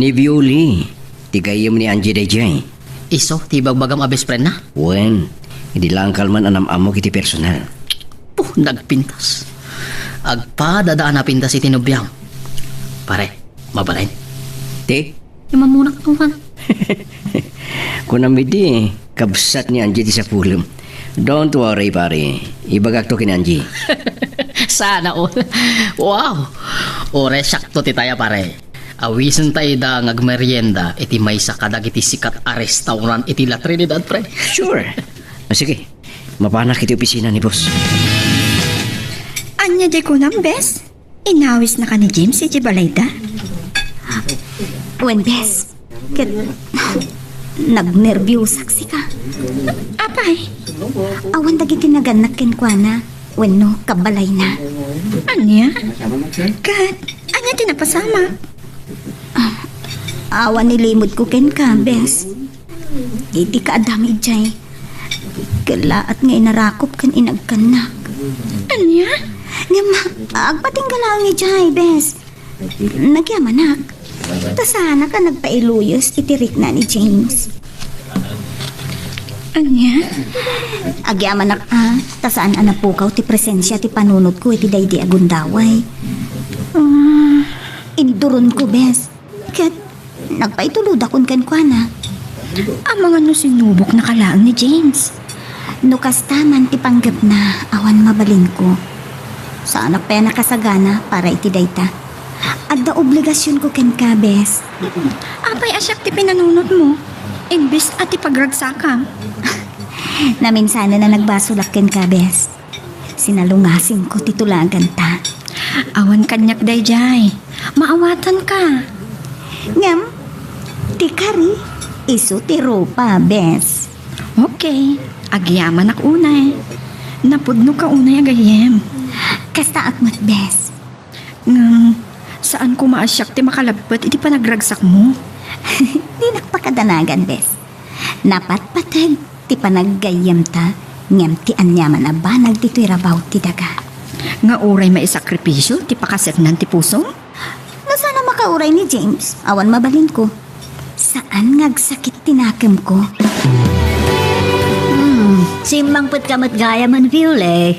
Ni Violi. Tigayam ni Angie DJ. Iso, tibag-bagam best friend na. Wen, hindi lang kalman anam amo kiti personal. Nagpintas. Agpadadaan na pintas iti nubyam. Pare, mabalain. Te, Imamunak naman. kunamidi, kabsat ni Angie di sa pulong. Don't worry pare, ibagak to kin Angie. Sana all. Wow. Ore, sakto ti taya pare. Awisen tayo da ngagmerienda iti may sa kadag iti sikat a restaurant iti La Trinidad pre. Sure. Sige, mapanak iti opisina ni boss. Anya di ko nang, Bes? Inawis na ka ni James iti balayda? Wen bes, ket nagnervyusak si ka. Apay, Awan dagiti naganak ken kuana. Wenno kabalay na. anya? Kat, anya di napasama? Awan nilimod ko ken ka, bes. Iti ka adami jay. Kalaat nga inarakop kan inagkanak. Anya? Nga ma, agpatinggal lang ni jay, bes. Nagyamanak. Tasana ka nagpailuyos itirik na ni James. Anya? Agyamanak tasaan anapukaw ti presensya ti panunot ko iti daydi agundaway. Induron ko, bes. Kat nagpaitulod akon kan kuana. Ang mga no sinubok na kalaang ni James. No kastaman ti panggap na awan mabalin ko. Saan pa yan nakasagana para iti dayta. Adda obligasyon ko ken ka, bes. Apay asyak ti pinanunot mo. Imbis at ipagragsakam. Naminsana na nagbasulak ken ka, bes. Sinalungasin ko titulagan ta. Awan kanyak dayjay. Maawatan ka. Ngam, ti kari, iso ti ropa, bes. Okay, agyaman ak unay. Napudno ka unay agayem. Kasta akmat, bes. Saan ko maasyak ti makalabot iti panagragsak mo? Di nakpakadanagan, bes. Napatpatag ti panaggayam ta. Ngam ti anyaman na ba nagtito'y rabaw ti daga. Nga oray maisakripisyo ti pakasaknan ti puso? Nasana makauray ni James, awan mabalin ko. Saan ngagsakit tinakem ko? Simbangput kamat gaya man, Viole.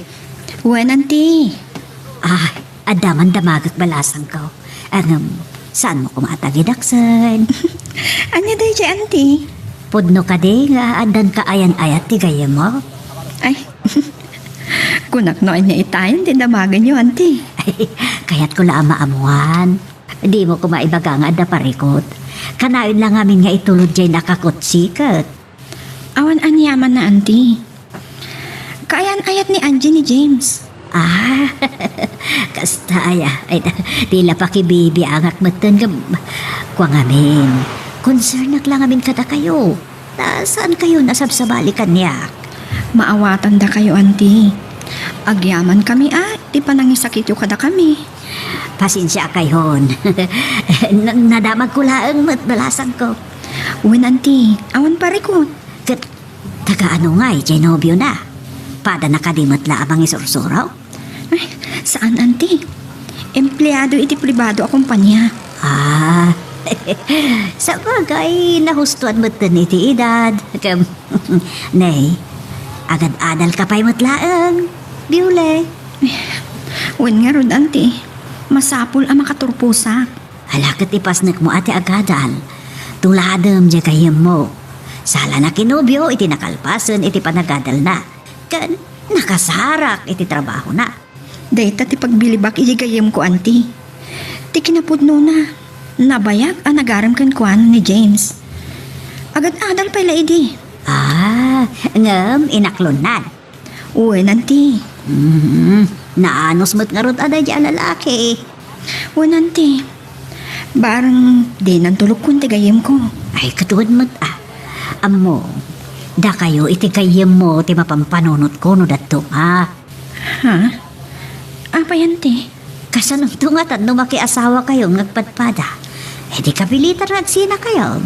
Wen, auntie. Adaman damagat balasang ka. Saan mo kumatagidaksan? Anya dayjay, auntie? Pudno ka di nga adan ka ayan-ayat ti gaya mo. Ay, kunak noon niya itayin, dindamagan niyo, auntie. Kaya't ko lang maamuhan. Di mo kumaibaga nga da parikot. Kanayon lang amin nga itulod dyan nakakutsikat. Awan anyaman na, auntie. Kaayan-ayat ni Angie ni James. Kastaya. Ay, tila pa kibibi angak matan ka. Kuwang amin. Concern lang amin kada kayo. Saan kayo nasabsabalikan niya? Maawatan da kayo, auntie. Agyaman kami di pa nangisakit yung kada kami. Pasensya kayon. Nadamag ko lang matbalasan ko. Wen, auntie, awan parikot. Taga ano nga, Genobio na. Pada nakadimat la abang isursuraw. Ay, saan, auntie? Empleyado iti pribado a kumpanya. Sa bagay, nahustuan mo iti edad. Nay, agad-adal ka pa'y matlaang. Biule. Wen nga rod, auntie. Masapul ang makaturpusa. Halakit ipasnak mo ati agadal. tuladem dya kayem mo. Sala na kinubyo, iti nakalpasan, iti panagadal na. Kan, nakasarak, iti trabaho na. Dayta ti pagbilibak iti gayem ko, auntie. Ti kinapudno na. Nabayag ang nagaram kan kuan ni James. Agad-adal pala idi. Ngam, inaklonan. Uy, auntie. Naanos mo't nga rod aday dya lalaki. Uy, auntie. Barang di nang tulog kun ti gayem ko. Ay, katuwad mo't Amo, da kayo iti kayem mo ti mapampanunot ko no dato ha. Ha? Apa yan, te? Kasanong tungat at makiasawa kayo ngagpadpada. Eh di kapilitan nagsina kayo.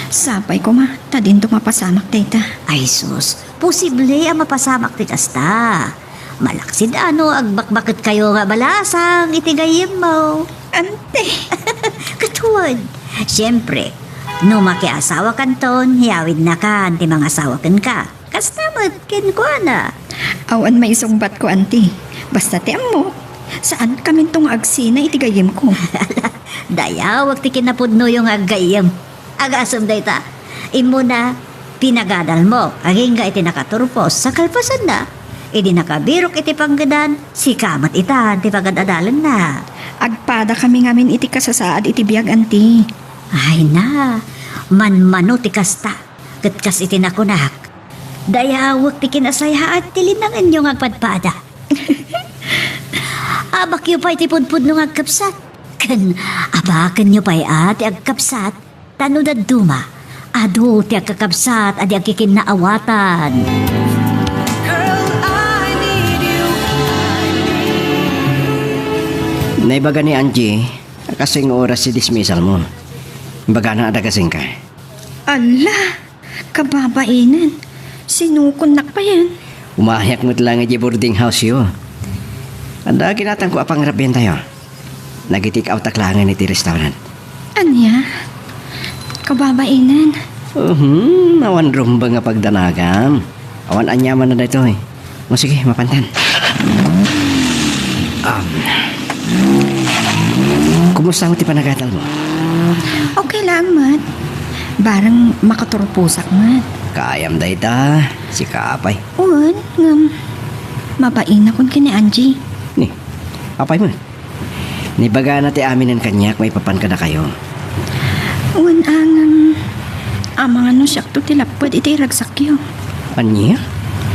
Sapay ko ma, tadin to mapasamak dayta. Ay sus, posible ang mapasamak ti kasta. Malaksid agbakbakit kayo nga balasang itigayim mo. Ante! Katuwad. Siyempre, no makiasawa kanton, hiyawid na ka, anti mga asawa kan ka. Kastamat, kin ko na. Awan may isungbat ko, auntie. Basta ti mo, saan kami tong agsina itigayim ko? Daya, wag ti kinapudno yung agayim. Agasam dayta. Imo na, pinagadal mo. Aging ga iti nakaturpos sa kalpasan na. Idi nakabirok iti panggadan, si kamat itan, ti pagadadalan na. Agpada kami ngamin iti kasasaad iti biyag, auntie. Ay na, manmano ti kasta. Katkas iti nakunak. Daya, wag ti kinasaya at tilin ng inyong agpadpada. Abak yu pa iti pudpud nung agkapsat. Kan, abakan nyo pa'y ati agkapsat. Tanudad duma, adu ti agkakapsat adi agkikinnaawatan. Naibaga ni Angie, kasing oras si dismissal mo. Baga na ada kasing ka. Ala, kababainan. Sinukunak pa yan. Umahayak mo't lang nga boarding house yo. Anda kinatang ko apang rabyan tayo. Nagitik out aklangan iti restaurant. Anya? Kababainan. Awan rumba nga pagdanagan. Awan anyaman na dito eh. O sige, mapantan. Kumusta mo ti panagatal mo? Okay lang, Mat. Barang makaturpusak, Mat. Kayam day ta, si Kapay. Uwan, mabain akong kini Angie. Ni, Kapay mo. Nibaga na ti amin ng kanyak, may papan ka na kayo. Uwan ang mga no syakto tilapad iti ragsakyo. Anya?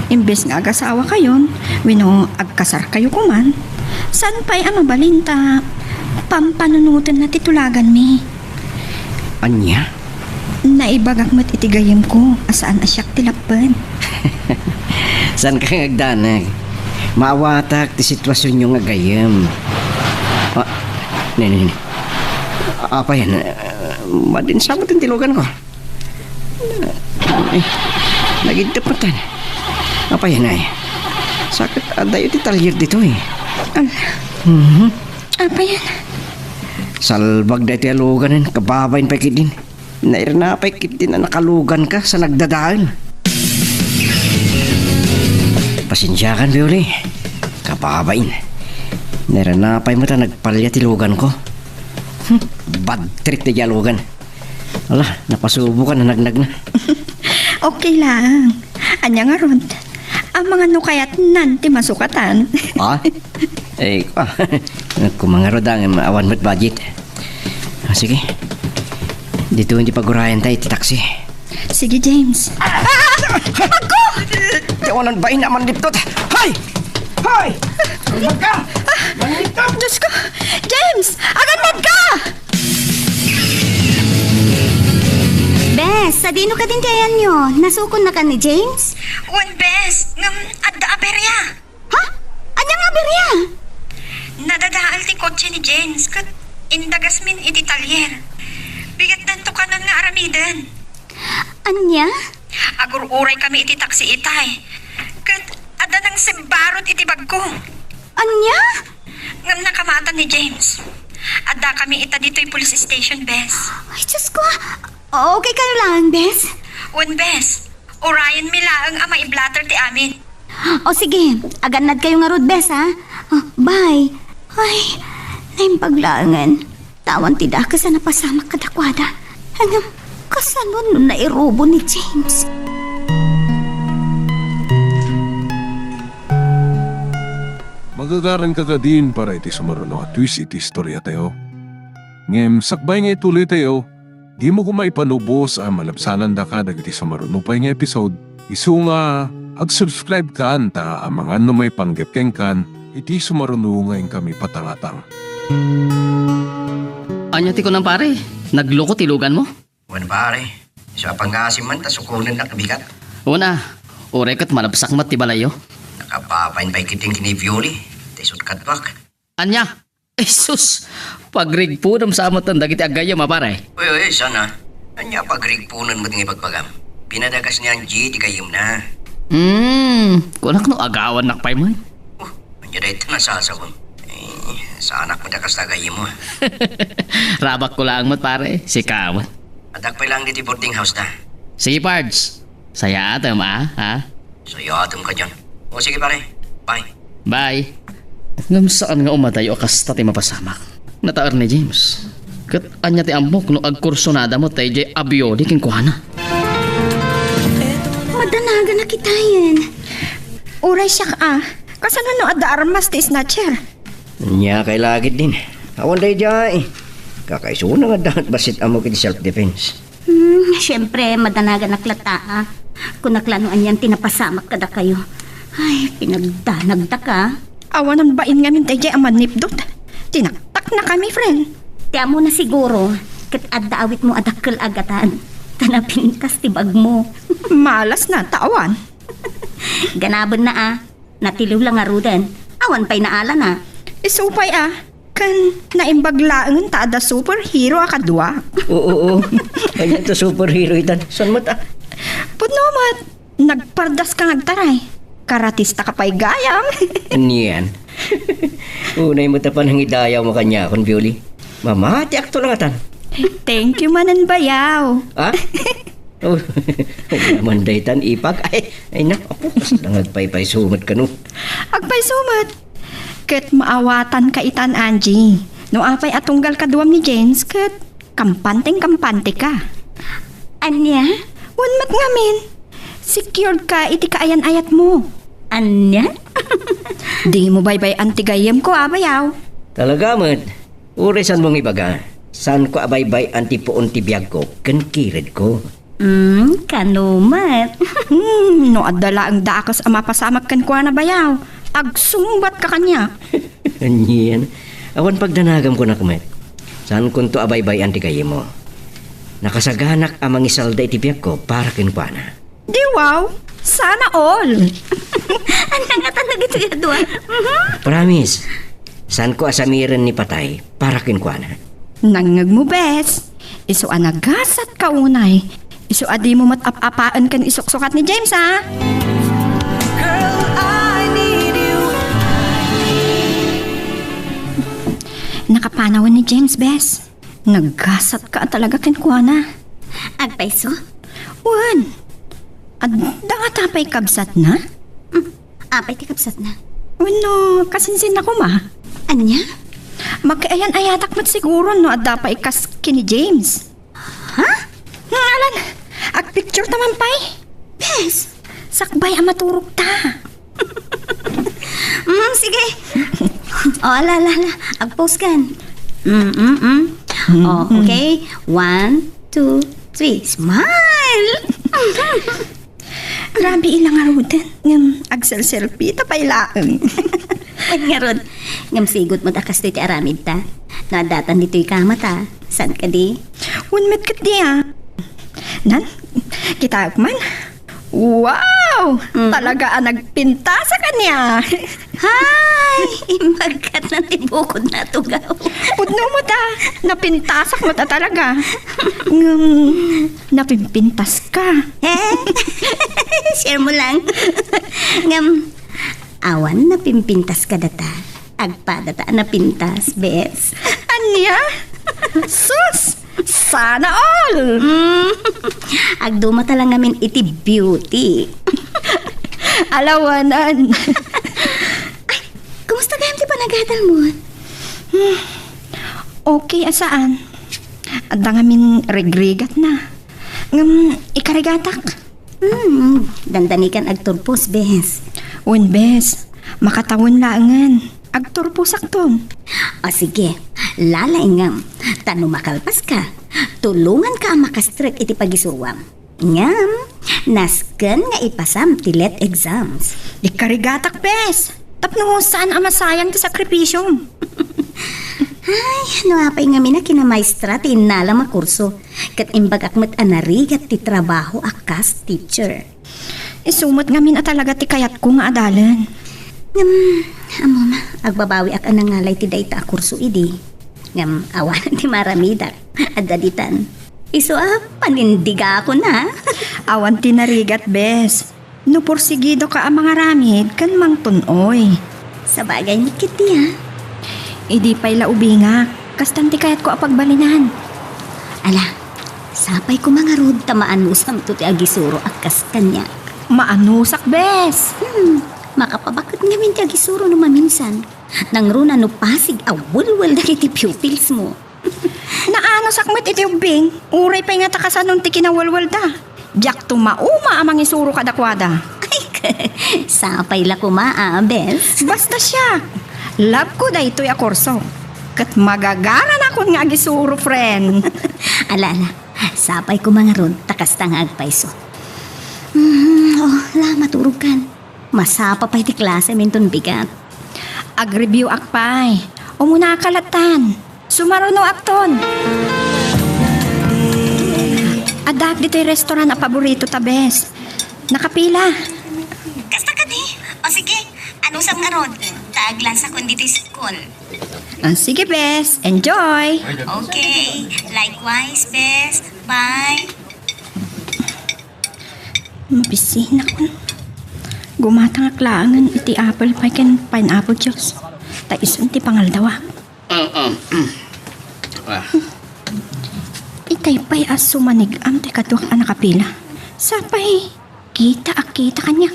Imbes nga agasawa kayon, wino agkasar kayo kuman. San pa'y mabalinta? Pampanunutan na titulagan mi. Anya? Naibagak mo't itigayim ko, asaan asyak tilapad. San ka ngagdanag? Maawatak ti sitwasyon yung agayam. Nini. Apa yan? Madin sa mo tintilugan ko. Ay, nagigdaputan. Apa yan ay? Sakit adayo ti talyir dito eh. Apa yan? Salbag da ti aluganin, kababayin pa kitin. Nairna pa kitin na nakalugan ka sa nagdadaan. Pasensyakan, Bioli. Kababayin. Nairna pa mo ta nagpalya ti lugan ko. Bad trip ti alugan. Wala, napasubo ka na nagnag na. Okay lang. Anya nga ron. Ang mga nukayat nanti masukatan. Eh, kung mga rodang awan mo't budget. Sige. Dito hindi pagurayan tayo, taxi. Sige, James. Ako! Tiyawanan ba naman liptot? Hay! Hay! Magka! Manliptot! Diyos ko! James! Agad ka! Bes, sa dino ka din kayan nyo. Nasukon na ka ni James? One best, adda aberya. Ha? Anyang aberya? Nadadaal ti kotse ni James, kat indagas min iti talyer. Bigat dan to kanan nga aramidan. Anya? Agur-uray kami iti taksi itay. Kat adda nang sembarot iti bag ko. Anya? Ngam nakamatan ni James. Adda kami ita dito'y police station, Bes. Ay, Diyos ko. Okay kayo lang, Bes? One Bes, urayan mi laang ang maiblatter ti amin. O sige, aganad kayo nga rod, Bes, ha? Oh, bye. Ay, naimpaglangan. Tawan tidak ka sa napasama kadakwada. Hanggang kasanon na irobo ni James. Magagaran ka din para iti sumaruno at twist iti istorya tayo. Ngem, sakbay nga ituloy tayo, di mo ko maipanubos ang malabsanan da ka dagiti sumaruno pa nga episode. Isu nga, ag-subscribe ka anta ang mga ano may panggepkeng kan, iti sumaruno nga kami patangatang. Anya ti ko ng pare, nagloko tilugan mo? Wan pare, sa panggasim man ta sukunan na kabigat. Una, orekat malabsak mat ti balayo. Nakapapain pa ikiting kinivyoli, tisod katwak. Anya, Jesus, pagrig po nam sa amot ang dagiti agayam pare. Uy, sana. Anya pagrigpunan mo ting ipagpagam. Pinadagas niya ang G, di kayim na. Kunak no agawan nakpay mo. Anya dahil nasasawang. Sa anak mo dakas tagayim mo. Rabak ko lang mat pare, si Kawan. Adak pa lang dito boarding house na. Sige Pards, saya atam ha? So yatom ka dyan. O sige pare, bye. Bye. Ngam saan nga umatayo kasta ti mapasamak. Nataar ni James. Kat anya ti ambok no agkursonada mo tay jay abioli king kuhana. Madanaga na kita yan. Uray siya ka Kasano no adda armas ti snatcher? Nya kay lagit din. Awan day jay. Kakaisuna nga dahat basit amo kiti self-defense. Siyempre, madanaga naklata. Kung naklanuan yan, tinapasamak kada kayo. Ay, pinagdanagda ka. Awan ang bain nga mintay jay aman nipdot. Tinaktak na kami, friend. Tiyan mo na siguro, kat adda awit mo adakkel agatan. Tanapintas ti bag mo. Malas na, tawan. Ganabon na natiliw lang arudan. Awan pa'y naala na. Isupay kan naimbaglaan ta da superhero akadwa. Oo. Kanya to superhero itan. San mo ta? Punomat, nagpardas ka ngagtaray. Karatista ka pa'y gayam. Niyan. Unay mo ta panang idayaw mo kanya kon Violi. Mamati akto lang atan. Thank you manan bayaw. Ha? Oh, manday tan ipag. Ay na, ako. Nangagpay-pay sumat ka no. Agpay sumat. Ket maawatan ka itan, Angie. No apay atunggal kaduam ni James, ket kampanteng-kampante ka. Anya? Wanmat ngamin. Secured ka iti kaayan-ayat mo. Anya? Di mo baybay antigayem ko, abayaw. Talaga man. Uri san mong ibaga. San ko abaybay antipoon ti biyag ko, kan kirid ko. Kanumat. No adala ang dakas ang mapasamak kan kuha na bayaw. Agsumbat ka kanya. Anyan. Awan pagdanagam ko na kumet. San kun to abaybay antigayem mo. Nakasaganak amang isalda iti biyag ko para kinkwana. Di wow. Sana all. Anya nga talaga ito yadwa. Promise. San ko asamiran ni patay para kinkwana. Nangag mo, bes. Iso anagasat ka unay. Iso adi mo matap-apaan kan isuksukat ni James, ha? Girl, I need you. Nakapanawan ni James, bes. Naggasat ka talaga kinkwana. Agpaiso? Wan. At nga tapay kabsat na? Apay ti kapsat na. Ano, kasinsin ako ma. Anya? Magkaayan-ayatak mo't siguro no at dapat ikas kini James. Ha? Alan, ag-picture taman pa'y. Bes. Sakbay ang maturog ta. Sige. Ala. Ag-post kan. Okay. 1, 2, 3. Smile! Grabe ilang arudan. Ag-selfie tapay laang. Nga ron. Ngam sigot mo takas ti aramid ta. Nadatan dito'y kamata. San ka di? Unmet kat di Nan, kita man. Wow! Talaga ang nagpinta sa kanya. Hay! Imagkat na tibukod na tugaw. Pudno mo ta. Napintasak mo ta talaga. Napimpintas ka. Share mo lang. Ngam, awan napimpintas ka data. Agpadata napintas, bes. Anya? Sus! Sana all! Agdumata lang ngamin iti beauty. Alawanan. Kumusta kayang ti panagadal mo? Okay, asaan? Adda nga min regrigat na. Ikarigatak. Dandanikan agturpos, bes. Un bes, makatawon laangan. Agturpo sakton. O sige, lalaingam. Tano makalpas ka. Tulungan ka ang makastrek iti pagisurwam. Ngam, nasken nga ipasam ti let exams. Ikarigatak bes. Tapno saan ang masayang ti sakripisyong. Ay, nuapay nga mina kinamaestra ti inala makurso. Kat imbag akmat anarigat ti trabaho akas teacher. Isumot nga min talaga ti kayat ko nga adalan. Amo ma, agbabawi ak anangalay ti dayta a kurso idi. Ngam awan ti maramidak. Adaditan. Iso panindiga ako na. Awan tinarigat bes. No porsigido ka ang mga ramid kan mang tunoy. Sa bagay ni Kitty ha. Idi pa'y laubinga. Kastanti kayat ko apagbalinan. Ala, sapay ko mga rod tamaan usam to ti agisuro akas kanya. Maanusak bes. Makapabakit nga min ti agisuro no maminsan. Nang runa no pasig awulwal na ti pupils mo. Naano sakmet iti ubing. Uray pa'y nga takasan nung ti kinawalwal da. Diyak tumauma amang isuro kadakwada. Ay, sapay la kumaabes. Basta siya. Love ko da ito'y akorso. Kat magagaran ako nga agisuro, friend. Ala, sapay ko mga rod takas tang agpaiso. La, maturog kan. Masapa pa'y ti klase minton bigat. Ag-review akpay. O muna kalatan. Sumaruno akton. Adak dito'y restaurant na paborito tabes. Nakapila. Kasta ka di. O sige, ano sa nga rod? Taaglan sa konditi school. Sige, bes. Enjoy. Okay, likewise, bes. Bye. Mabisina ko. Gumatang aklangan iti apple pie ken pineapple juice. Taisun ti pangaldawa. Itay pa'y as sumanig am ti kaduak ang nakapila. Sapay, kita kanya.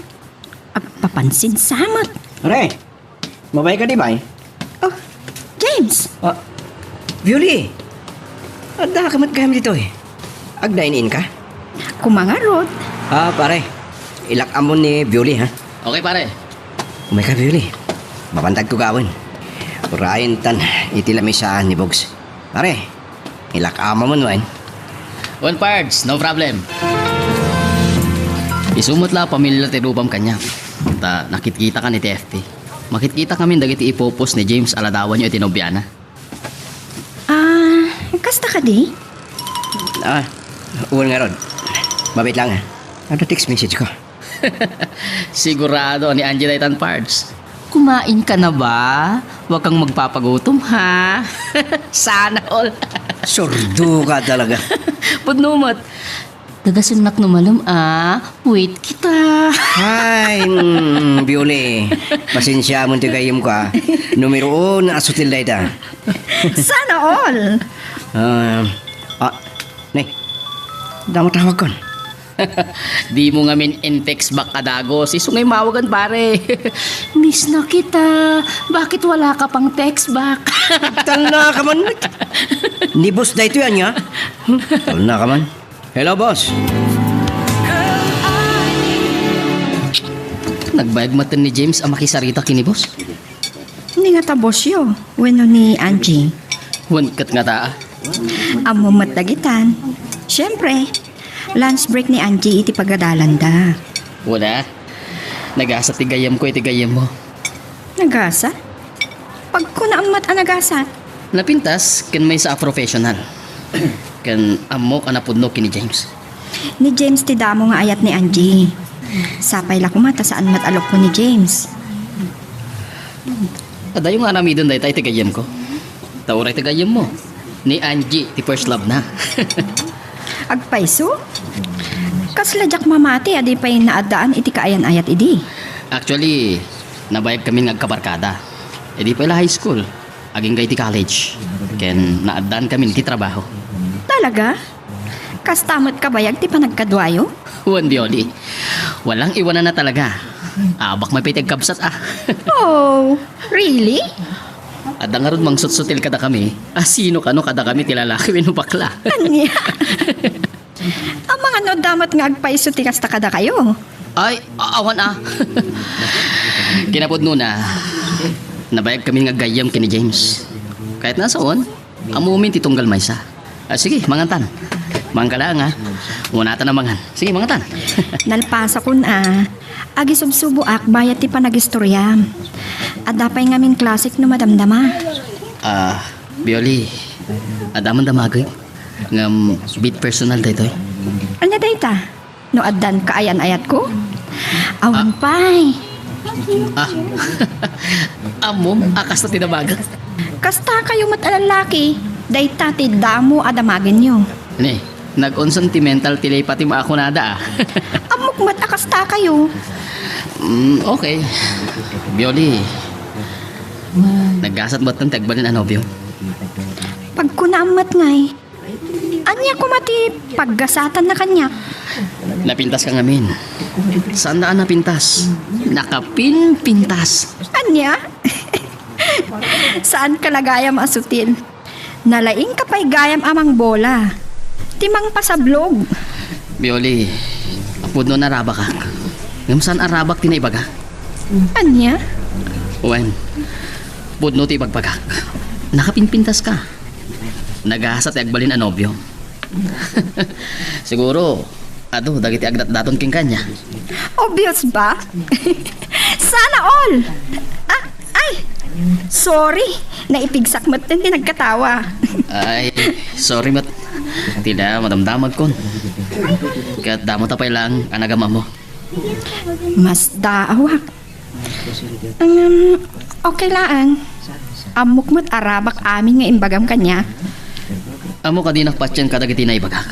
Agpapansin samot. Are, mabay ka di ba? Oh, James. Violi, ada ka kami dito eh. Ag-dine-in ka? Kumangarod. Pare, ilak amon ni Violi ha. Okay pare. Umay ka Violi, mapantag ko gawin. Urayin tan, itilamisaan ni Bogs. Pare, ilak amon mo nuwain. One parts, no problem. Isumot la pamilya ti rubam kanya. Ta nakikita ka ni TFT. Makikita kami dagiti ipopos ni James aladawan niyo itinobyana. Kasta ka di? Uwan nga Rod. Mabait lang ha. Ano text message ko? Sigurado ni Angela Tan Parts. Kumain ka na ba? Huwag kang magpapagutom ha. Sana all. Sordo ka talaga. Pudnumot. Dagasunnak numalum wait kita. Ay, Violi. Pasensya mo tigayim ko ha. Numero 1 asutil na ita. Sana all. Nay. Damo tawag kon. Di mo nga min in-text back kadago. Si Sungay mawagan pare. Miss na kita. Bakit wala ka pang text back? Tala ka man. Ni boss na ito yan ya. Tala ka man. Hello boss. Nagbayag matan ni James ang makisarita kini boss. Hindi nga tabos yo. Weno ni Angie. Hunkat nga taa. Amo matagitan. Siyempre, lunch break ni Angie iti pagadalan da. Wala. Nagasa tigayam ko itigayam mo. Nagasa? Pag ko na ang nagasat. Napintas, kan may sa professional. Kan amo ka napudno kini James. Ni James ti damo nga ayat ni Angie. Sapay la kumata saan matalok ko ni James. Adayo nga namidon dahi tayo tigayam ko. Tauray tigayam mo. Ni Angie, ti first love na. Agpaiso? Kasladyak mamati adi pa'y naadaan iti kaayan-ayat idi. Actually, nabayag kami ngagkabarkada. E di pala high school. Aging kay ti college. Ken naadaan kami ti trabaho. Talaga? Kastamot ka bayag ti panagkadwayo? Juan Violi. Walang iwanan na talaga. Abak may pitag kabsat Oh, really? Ada nga ron mang sutsutil kada kami. Sino kano kada kami tilalaki wino bakla. Anya? Ang mga no damat nga agpaiso ti kasta kada kayo. Ay, awan Kinapod nun nabayag kami nga gayam kini James. Kahit nasaon, amumin ti tunggal maysa. Sige, mangantan. Mangkala nga. Unatan na mangan. Sige, mangantan. Nalpasa kun agi subsubo ak bayat ti panagistorya. At dapay ngamin klasik no madamdama. Bioli, adaman damagay. Ngam bit personal daytoy. Anya dayta? No addan kaayan-ayat ko? Awan pay. Amo, akas na tinabaga. Kasta kayo matalalaki. Dayta ti damo adamagin nyo. Ni, nag-on sentimental tilay pati maako nada Amok mat akasta kayo. Okay. Bioli, naggasat ba't ng tagbalin anobyo? Pag kunamat ngay. Anya ko mati paggasatan na kanya. Napintas ka ngamin. Saan na napintas? Nakapinpintas. Anya? Saan ka lagayam asutin? Nalaing ka pa'y gayam amang bola. Timang pasablog. Bioli, pudno na raba ka. Ngam saan arabak tinaibaga? Anya? Wen, pudno ti bagpagak. Nakapinpintas ka. Naghahasat agbalin anobyo. Siguro, dagiti agdat-daton king kanya. Obvious ba? Sana all. Ay! Sorry, naipigsak mo't din nagkatawa. Ay, sorry mat. Tila, madamdamag kon. Kat damo tapay lang anagama mo. Mas daawak. Okay lang. Amok mo't arabak amin nga imbagam kanya. Amo ka din nakpatyan kadagiti na ibagak.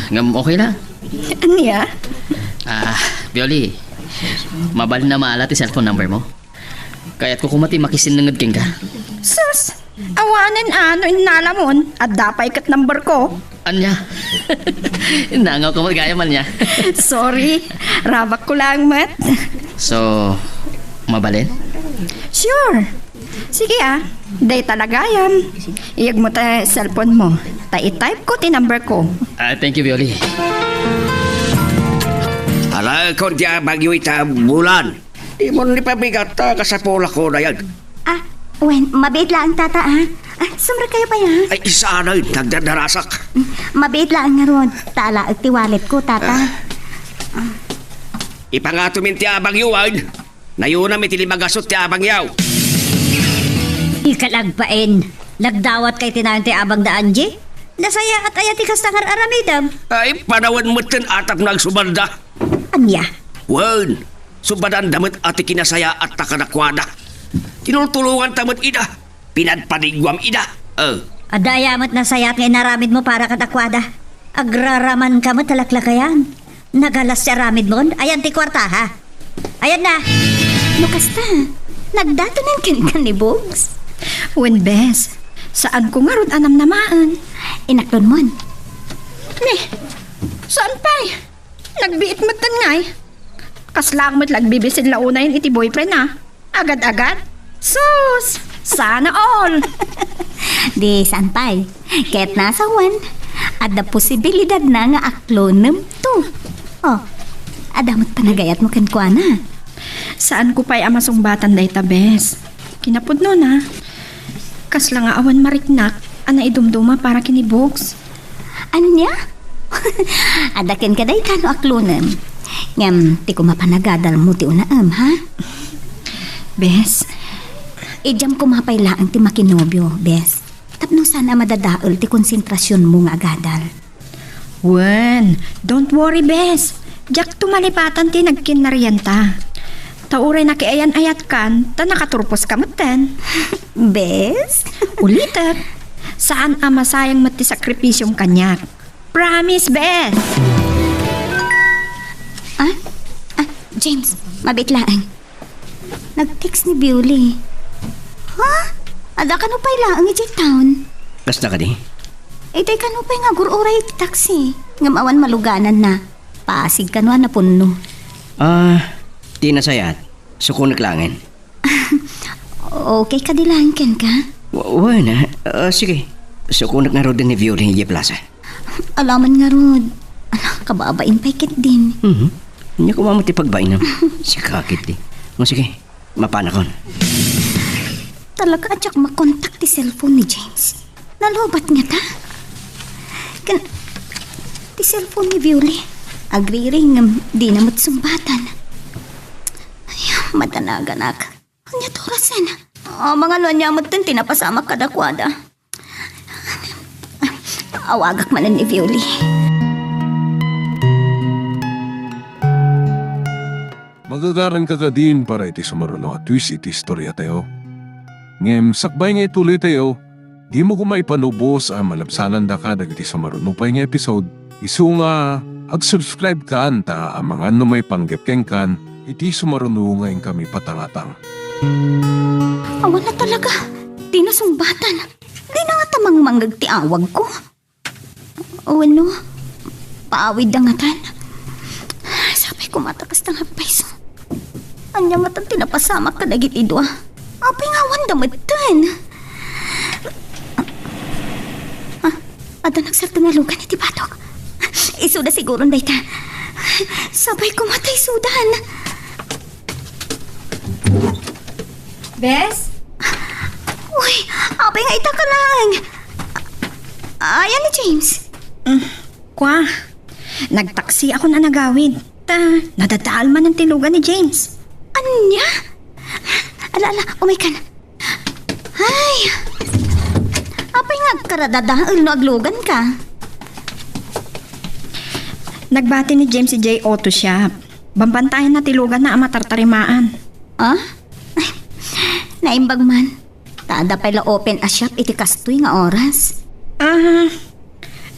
Ngam okay na. Anya? Bioli, mabali na maala ti cellphone number mo. Kaya't ko kumati makisinangad king ka. Sus! Awanan inalamon at dapay kat number ko. Anya? Nangaw ka magaya man niya. Sorry, rabak ko lang mat. So, mabalin? Sure. Sige day talaga yan. Iyag mo ta cellphone mo. I-type ko ti number ko. Thank you, Bioli. Ala, kon di bagyo ita bulan. Di mo ni pabigat sa pola ko na yan. Wen, mabait lang tata sumra kayo pa ya? Ay, isa na yun, nagdadarasak. Mabait lang nga ron. Tala at ti wallet ko tata. Ipangatumin ti abang yuwan. Nayuna may tilimagasot ti abang yaw. Ikalagpain. Nagdawat kay tinayon ti abang daan, G. Nasaya at ayati kastangar aramidam. Ay, panawan mo tin atap nagsubanda. Anya? Wan, subadan damit ati kinasaya at takanakwada. Tinutulungan tamad ida. Pinadpanigwam ida. Adayamat nasayat nga inaramid mo para katakwada. Agraraman ka mo talaklakayan. Nagalas si aramid mo, ayan ti kwarta ha. Ayan na. Lukasta, nagdatonan kan ni Bogs. Wen bes, saan ko nga ron anam namaan? Inaklon mon. Saan pa'y? Nagbiit mo ngay. Kaslang mo't lagbibisin launa yun iti boyfriend Agad-agad? Sus! Sana all! Di saan pa'y? Kaya't nasa wan. Ada posibilidad na nga aklonem to. Adamot panagayat mo kan kwa na. Saan ko pa'y amasumbatan day tabes? Kinapod no na. Kasla nga awan mariknak, ana idumduma para kiniboks. Anya? Adakin ka day kano aklonem. Ngam, ti ko mapanagadal mo ti unaam, ha? Bes, Ijam ko mapailaan ti makinobyo, bes. Tapno sana madadaol ti konsentrasyon mo nga agadal. Wen, don't worry bes. Jak tumalipatan ti nagkinariyanta. Tauray na kiayan-ayat kan, ta nakaturpos kamutan. Bes? Ulitat, saan ama sayang mati sakripisyong kanyak? Promise, bes! James, mabitlaan. Nag-text ni Bewley. Ha? Ada ka no pa'y laang ijay town. Basta ka di? Day ka no pa'y nga gururay iti taxi. Ngamawan maluganan na. Pasig ka no na punno. Di nasayat. Sukunik langin. Okay ka dilang ken ka? Wala. Sige. So kung nagnaro din ni Violin ni Plaza. Alaman nga rod. Kababain pa ikit din. Hindi ko mamati pagbain nam. Si kakit di. Sige. Mapanakon. Talaga atyak makontak ti cellphone ni James. Nalobat nga ta? Ti cellphone ni Violi. Agri-ring di na sumbatan. Ay, madanagan ak. Anya torasen. Mga lonya mo tin tinapasama kadakwada. Awagak manan ni Violi. Magagaran ka din para iti sumaruno at twist iti istorya tayo. Ngem, sakbay nga ituloy tayo, di mo kumaipanubos ang malabsanan da ka dagiti sumaruno pa nga episode. Isu nga, ag-subscribe ka anta ang mga may panggepkeng kan, iti sumaruno nga kami patangatang. Awan na talaga. Di na sumbatan. Di na nga tamang manggagtiawag ko. O ano? Paawid na nga tan. Sabi ko matakas na nga peso. Anya matang tinapasama ka dagit idwa. Apay nga wanda matan. Ada nagsarta nga lugan iti batok. Isuda siguro na ita. Sabay ko matay sudan. Bes? Uy, apay nga ita ka lang. Ayan ni James. Kwa, nagtaksi ako na nagawid. Nadadaal man ang tilugan ni James. Anya? Ala, umikan. Ay, apay nga karadadaal no aglugan ka. Nagbati ni James si J. Auto Shop. Bambantayan na tilugan na amatartarimaan. Ah? Ay, naimbag man. Tada pala open a shop iti kastoy nga oras.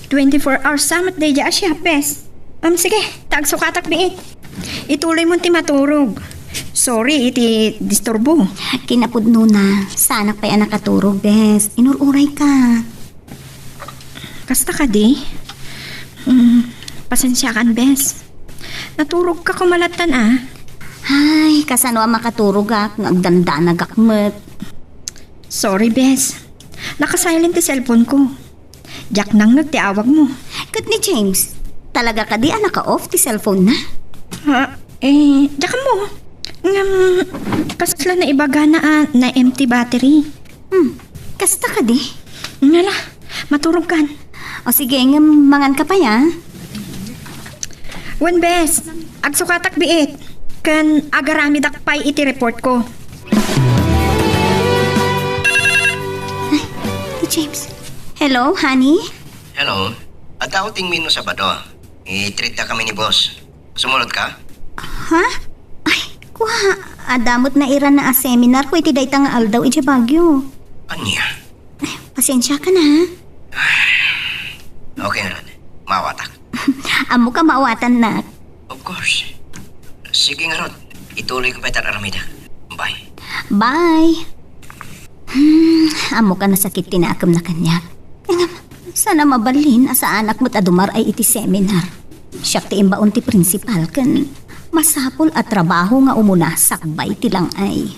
24 hours samat day dya siya, Bes. Sige, tagsukatak biit. Ituloy mo ti maturog. Sorry, iti disturbo. Kinapudno na. Sana pa'y nakaturog, Bes. Inururay ka. Kasta ka di? Pasensya kan, Bes. Naturog ka kumalatan Ay, kasano ang makaturog ak. Nagdanda nagakmet. Sorry, Bes. Nakasilent ti cellphone ko. Jack nang nagtiawag mo. Kat ni James, talaga ka di naka-off ti cellphone na? Jack mo. Kasla na ibaga na empty battery. Kasta ka di? Ngala, maturog kan. O sige, mangan ka pa ya. Wen, Bes, agsukatak biit. Kan agarami dakpay iti report ko. Ti James. Hello, honey? Hello. At ako tingmin mo sa bado. I-treat na kami ni boss. Sumunod ka? Ha? Ay, kuha. Adamot na iran na a seminar ko iti dayta nga aldaw iti Bagyo. Anya? Pasensya ka na. Okay na. Mawatak. Amo ka maawatan na. Of course. Sige nga Rod. Ituloy ko pa itar aramida. Bye. Bye. Amo ka nasakit tinakam na kanya. Sana mabalin asa anak mo't adumar ay iti seminar. Siya ti imbaon ti principal kan masapol at trabaho nga umuna sakbay tilang ay.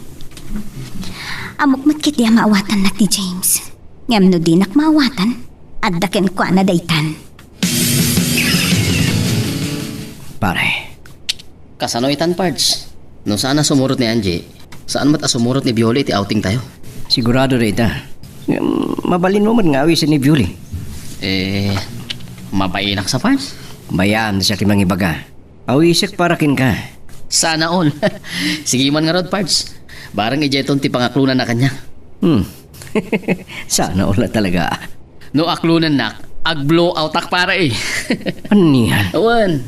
Amok matkit di maawatan na ti James. Ngam no di nak maawatan at daken ko na daytan. Pare. Kasanoitan parts. No sana sumurot ni Angie. Saan mat asumurot ni Violi iti outing tayo? Sigurado rita. Mabalin mo man nga awi sa ni Violi. Mabainak sa parts. Bayaan siya kimang ibaga. Awisik para kin ka. Sana all. Sige man nga Rod parts. Barang ijeton ti pangaklunan na kanya. Sana all na talaga. No aklunan nak, ag-blow out ak para Ano yan? Awan.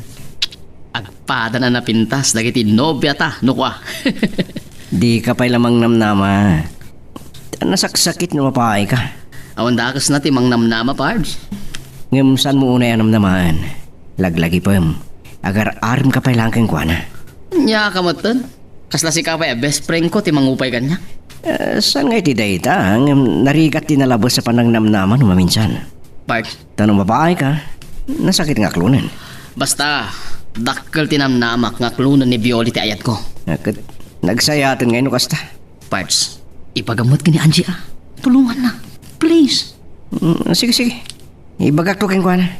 Agpada na napintas dagiti nobya ta, no kwa. Di ka pa'y lamang namnama. Nasaksakit na mapahay ka. Awan dakas na ti mang namnama parts. Ngam saan mo una yan namnamaan? Laglagi po yung agar arim ka pa'y lang kang kuwana. Nya kamatan. Kasla si kapay best friend ko ti mangupay kanya. Saan nga iti dayta? Ngam narigat tinalabos sa panang namnaman maminsan. Part. Tanong mapahay ka, nasakit nga klunan. Basta, dakkel tinamnamak nga klunan ni Violi ti ayat ko. Nagsayatin ngayon kasta. Parts. Ipagamot ka ni Angie ah. Tulungan na. Please. Sige, sige. Ibagak ko kang kuha na.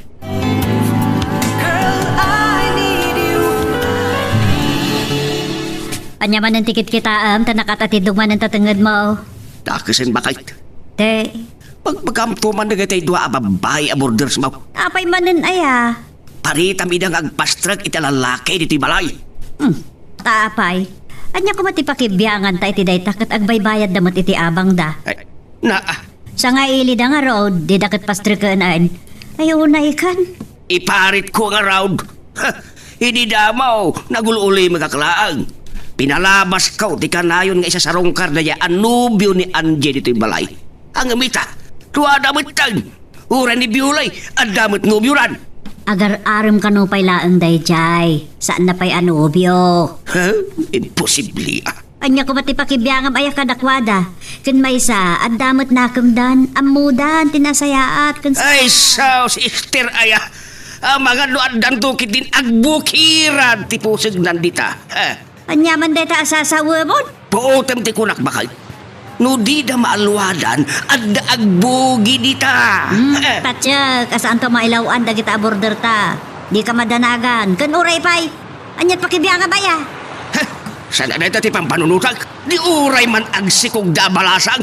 Anya man ang tikit kita tanakatatidog man ang tatangad mo. Takasin bakit? Te, Pagpagamto man na gatay dua ababay a borders mo. apay manen aya. Paritam idang agpastrag italalaki dito'y balay. Taapay. Anya ko matipakibyangan ta iti day takat agbaybayad damat iti abang da. Ay, Sa nga ilid nga road, di dakat pastrikaan. Ayaw na ikan. iparit ko nga round. Ha, hindi damaw, nagululi magkakalaang. Pinalabas ko, di ka nayon nga isa sa rongkar na ya anubyo ni Anje dito'y balay. Ang amita, tuwa damit tag. Uran ni Biulay, at damit nubyuran. Agar-aram ka no pa'y laang dayjay. Saan na pa'y anubyo? Ha? Imposible ah. Anya ko matipakibiyangam ayak kadakwada. Kun may sa, at damot nakamdan, amudan, tinasayaat, kun sa... Ay, sao, sister aya. Mga luan dantukit din agbukiran ti pusig nandita. Ha? Anya man deta asasawa mo? Puutam ti kunak bakal. No di da maaluadan at da agbugi dita. Ha? Tatsyag, asaan to mailawan da kita border ta. Di ka madanagan. Kun uray pa'y. Anyat pakibiyangam aya. Ha? Sana na ito ti pampanunutag. Di uray man agsikog da balasang.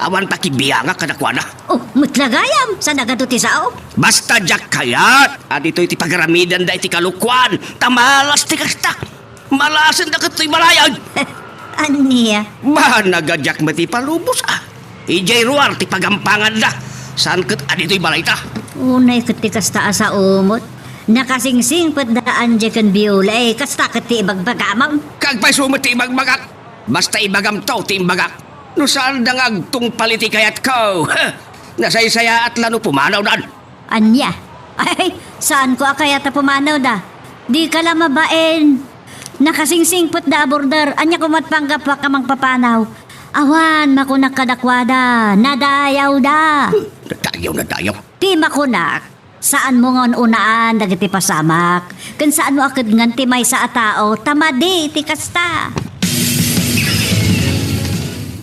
Awan pakibiyanga kadakwana. Oh, mutlagayam. Saan agad ti sao? Basta jak kayat. At ito'y ti pagaramidan da iti kalukwan. Tamalas ti kasta. Malasan na kato'y malayag. Aniya? Ba, nagadyak mati palubos ah. Ijay ruar ti pagampangan da. Saan kat adito'y balay ta? Unay katikas ta sa umot. Nakasingsing pat daan dyan kan biulay. Kasta kati ibagbagamam. Kagpay sumati ibagbagak. Basta ibagam to ti imbagak. No saan dangag tung paliti kayat ko. Nasaysaya at lano pumanaw dan. Anya? Ay, saan ko akayata pumanaw da? Di ka lang mabain. Nakasingsing put da border. Anya ko matpanggap pa kamang papanaw. Awan, makunak kadakwada. Nadayaw da. Nadayaw. Ti makunak. Saan mo ngon unaan dagiti pasamak? Kan saan mo akad nganti may sa atao? Tamadi, ti kasta.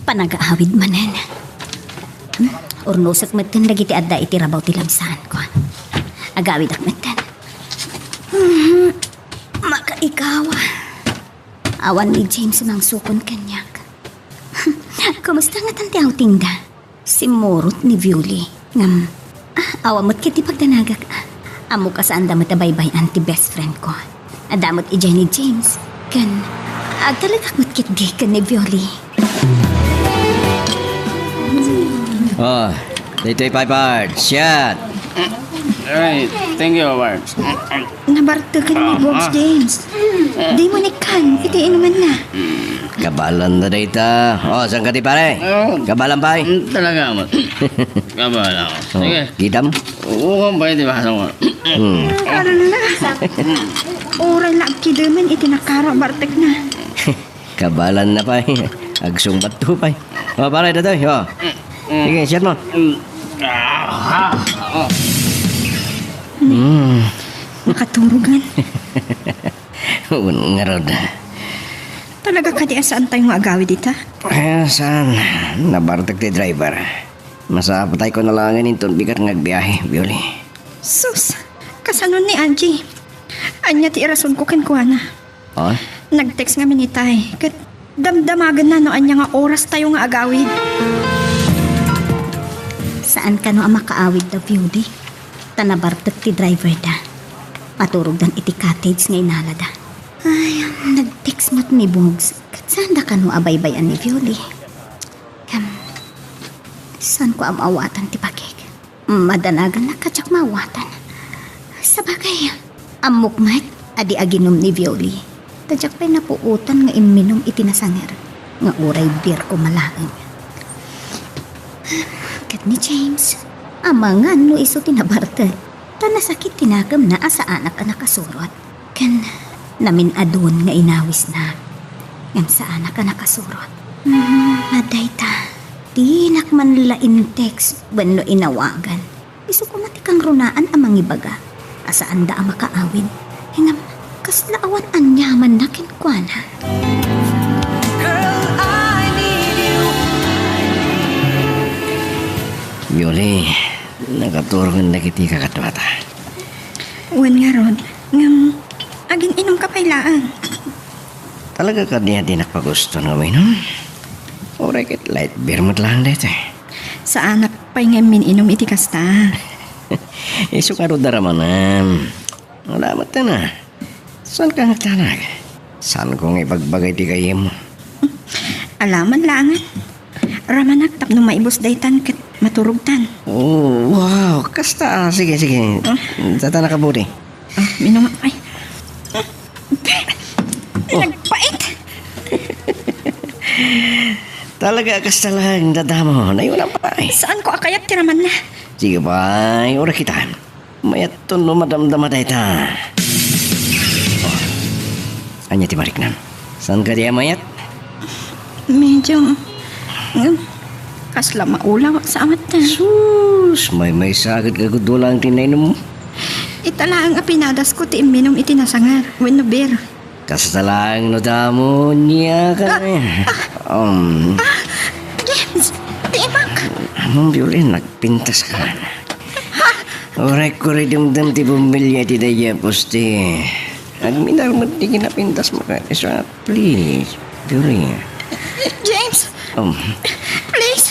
Panag-aawid manen. Urnusak matin dagiti adda iti rabaw ti lamsan ko. Agawid ak matin. Makaikawa. Awan ni James nang sukon kanyak. Kumusta nga tanti outing da? Si Morot ni Violi. Ngam, awamot kiti pagdanagak. Amo ka saan damot abaybay anti best friend ko. Adamot ijay ni James. Kan, agtalagakot kit di ka ni Violi. Oh, dito'y 5 parts. Yan. Alright, thank you, Barbs. Nabartagan ni Bogs James. Di mo nikan, itiin naman na. Kabalan na dita. Oh, saan ka di pare? Kabalan pa eh. Talaga mo. Kabala ako. Sige. Gidam? Oo, ba di ba mo? Arala. Oray lang kidaman itinakara bartek na. Kabalan na pa eh. Agsumbat to pa eh. Oh, pare, dito eh. Oh. Sige, share mo. Nakaturugan. Ngarod. Talaga ka di asaan tayo maagawi dita? Eh, saan? Nabartag ti driver. Masapatay ko na lang iton bigat ngagbiyahe, Violi. Sus, kasanon ni Angie. Anya ti irason ko kinkuha na. Oh? Nag-text nga minitay. Kat damdamagan na no anya nga oras tayo nga agawid. Saan ka no ang makaawid da Violi? Tanabartag ti driver da. Maturog dan iti cottage nga inalada. Ay, nag-text mo't ni Bogs. Kat saan da ka no abaybayan ni Violi? Saan ko amawatan ti pagig? Madanagan na katsak mawatan. Sa bagay, amukmat adi aginom ni Violi. Tadyak pa'y napuutan nga iminom itinasanger. Nga uray beer ko malaang. Kat ni James, amangan no iso tinabarte. Tanasakit tinagam na asa anak ka nakasurot. Kan namin adun nga inawis na. Ngam sa anak ka nakasurot. Aday ta. Di nakman lain text banlo inawagan. Iso ko matikang runaan amang ibaga. Asaan da ang makaawin. Hingam, kaslaawan anyaman na kinkwana. Violi, nakaturungan na kiti kakatwata. Wan nga ron, ngam, aging inom ka pailaan. Talaga ka niya di nagpagusto na uminom? O rekit light beer mo't lang dito. Sa anak pa'y nga inom iti kasta. Iso ka ro daramanan. Alamat na na. Saan ka nagtanag? Saan kong ipagbagay di kayo mo? Alaman lang. Ramanak tapno maibos daytan kat maturugtan. Oh, wow. Kasta. Sige. Tata na ka buti. Minum ay. Nagpait. Talaga kasta lang dadamo. Nayunan pa eh. Saan ko akayat tiraman na? Sige ba, ora kita. Mayat to no madamdama dayta. Anya ti mariknan. Saan ka diya mayat? Medyo, kasla maulaw sa amat na. Sus, may sagad kagudulang tinainom mo. Itala ang apinadas ko ti minum iti nasangar. When no beer. Kasta lang no damo niya ka na. James, di ibang. Among Violin, nagpintas ka na. Oray ko rin dumdam ti bumilya ti daya poste. Agminar mo ti kinapintas mo ka. Isa, please. Violin. James, please.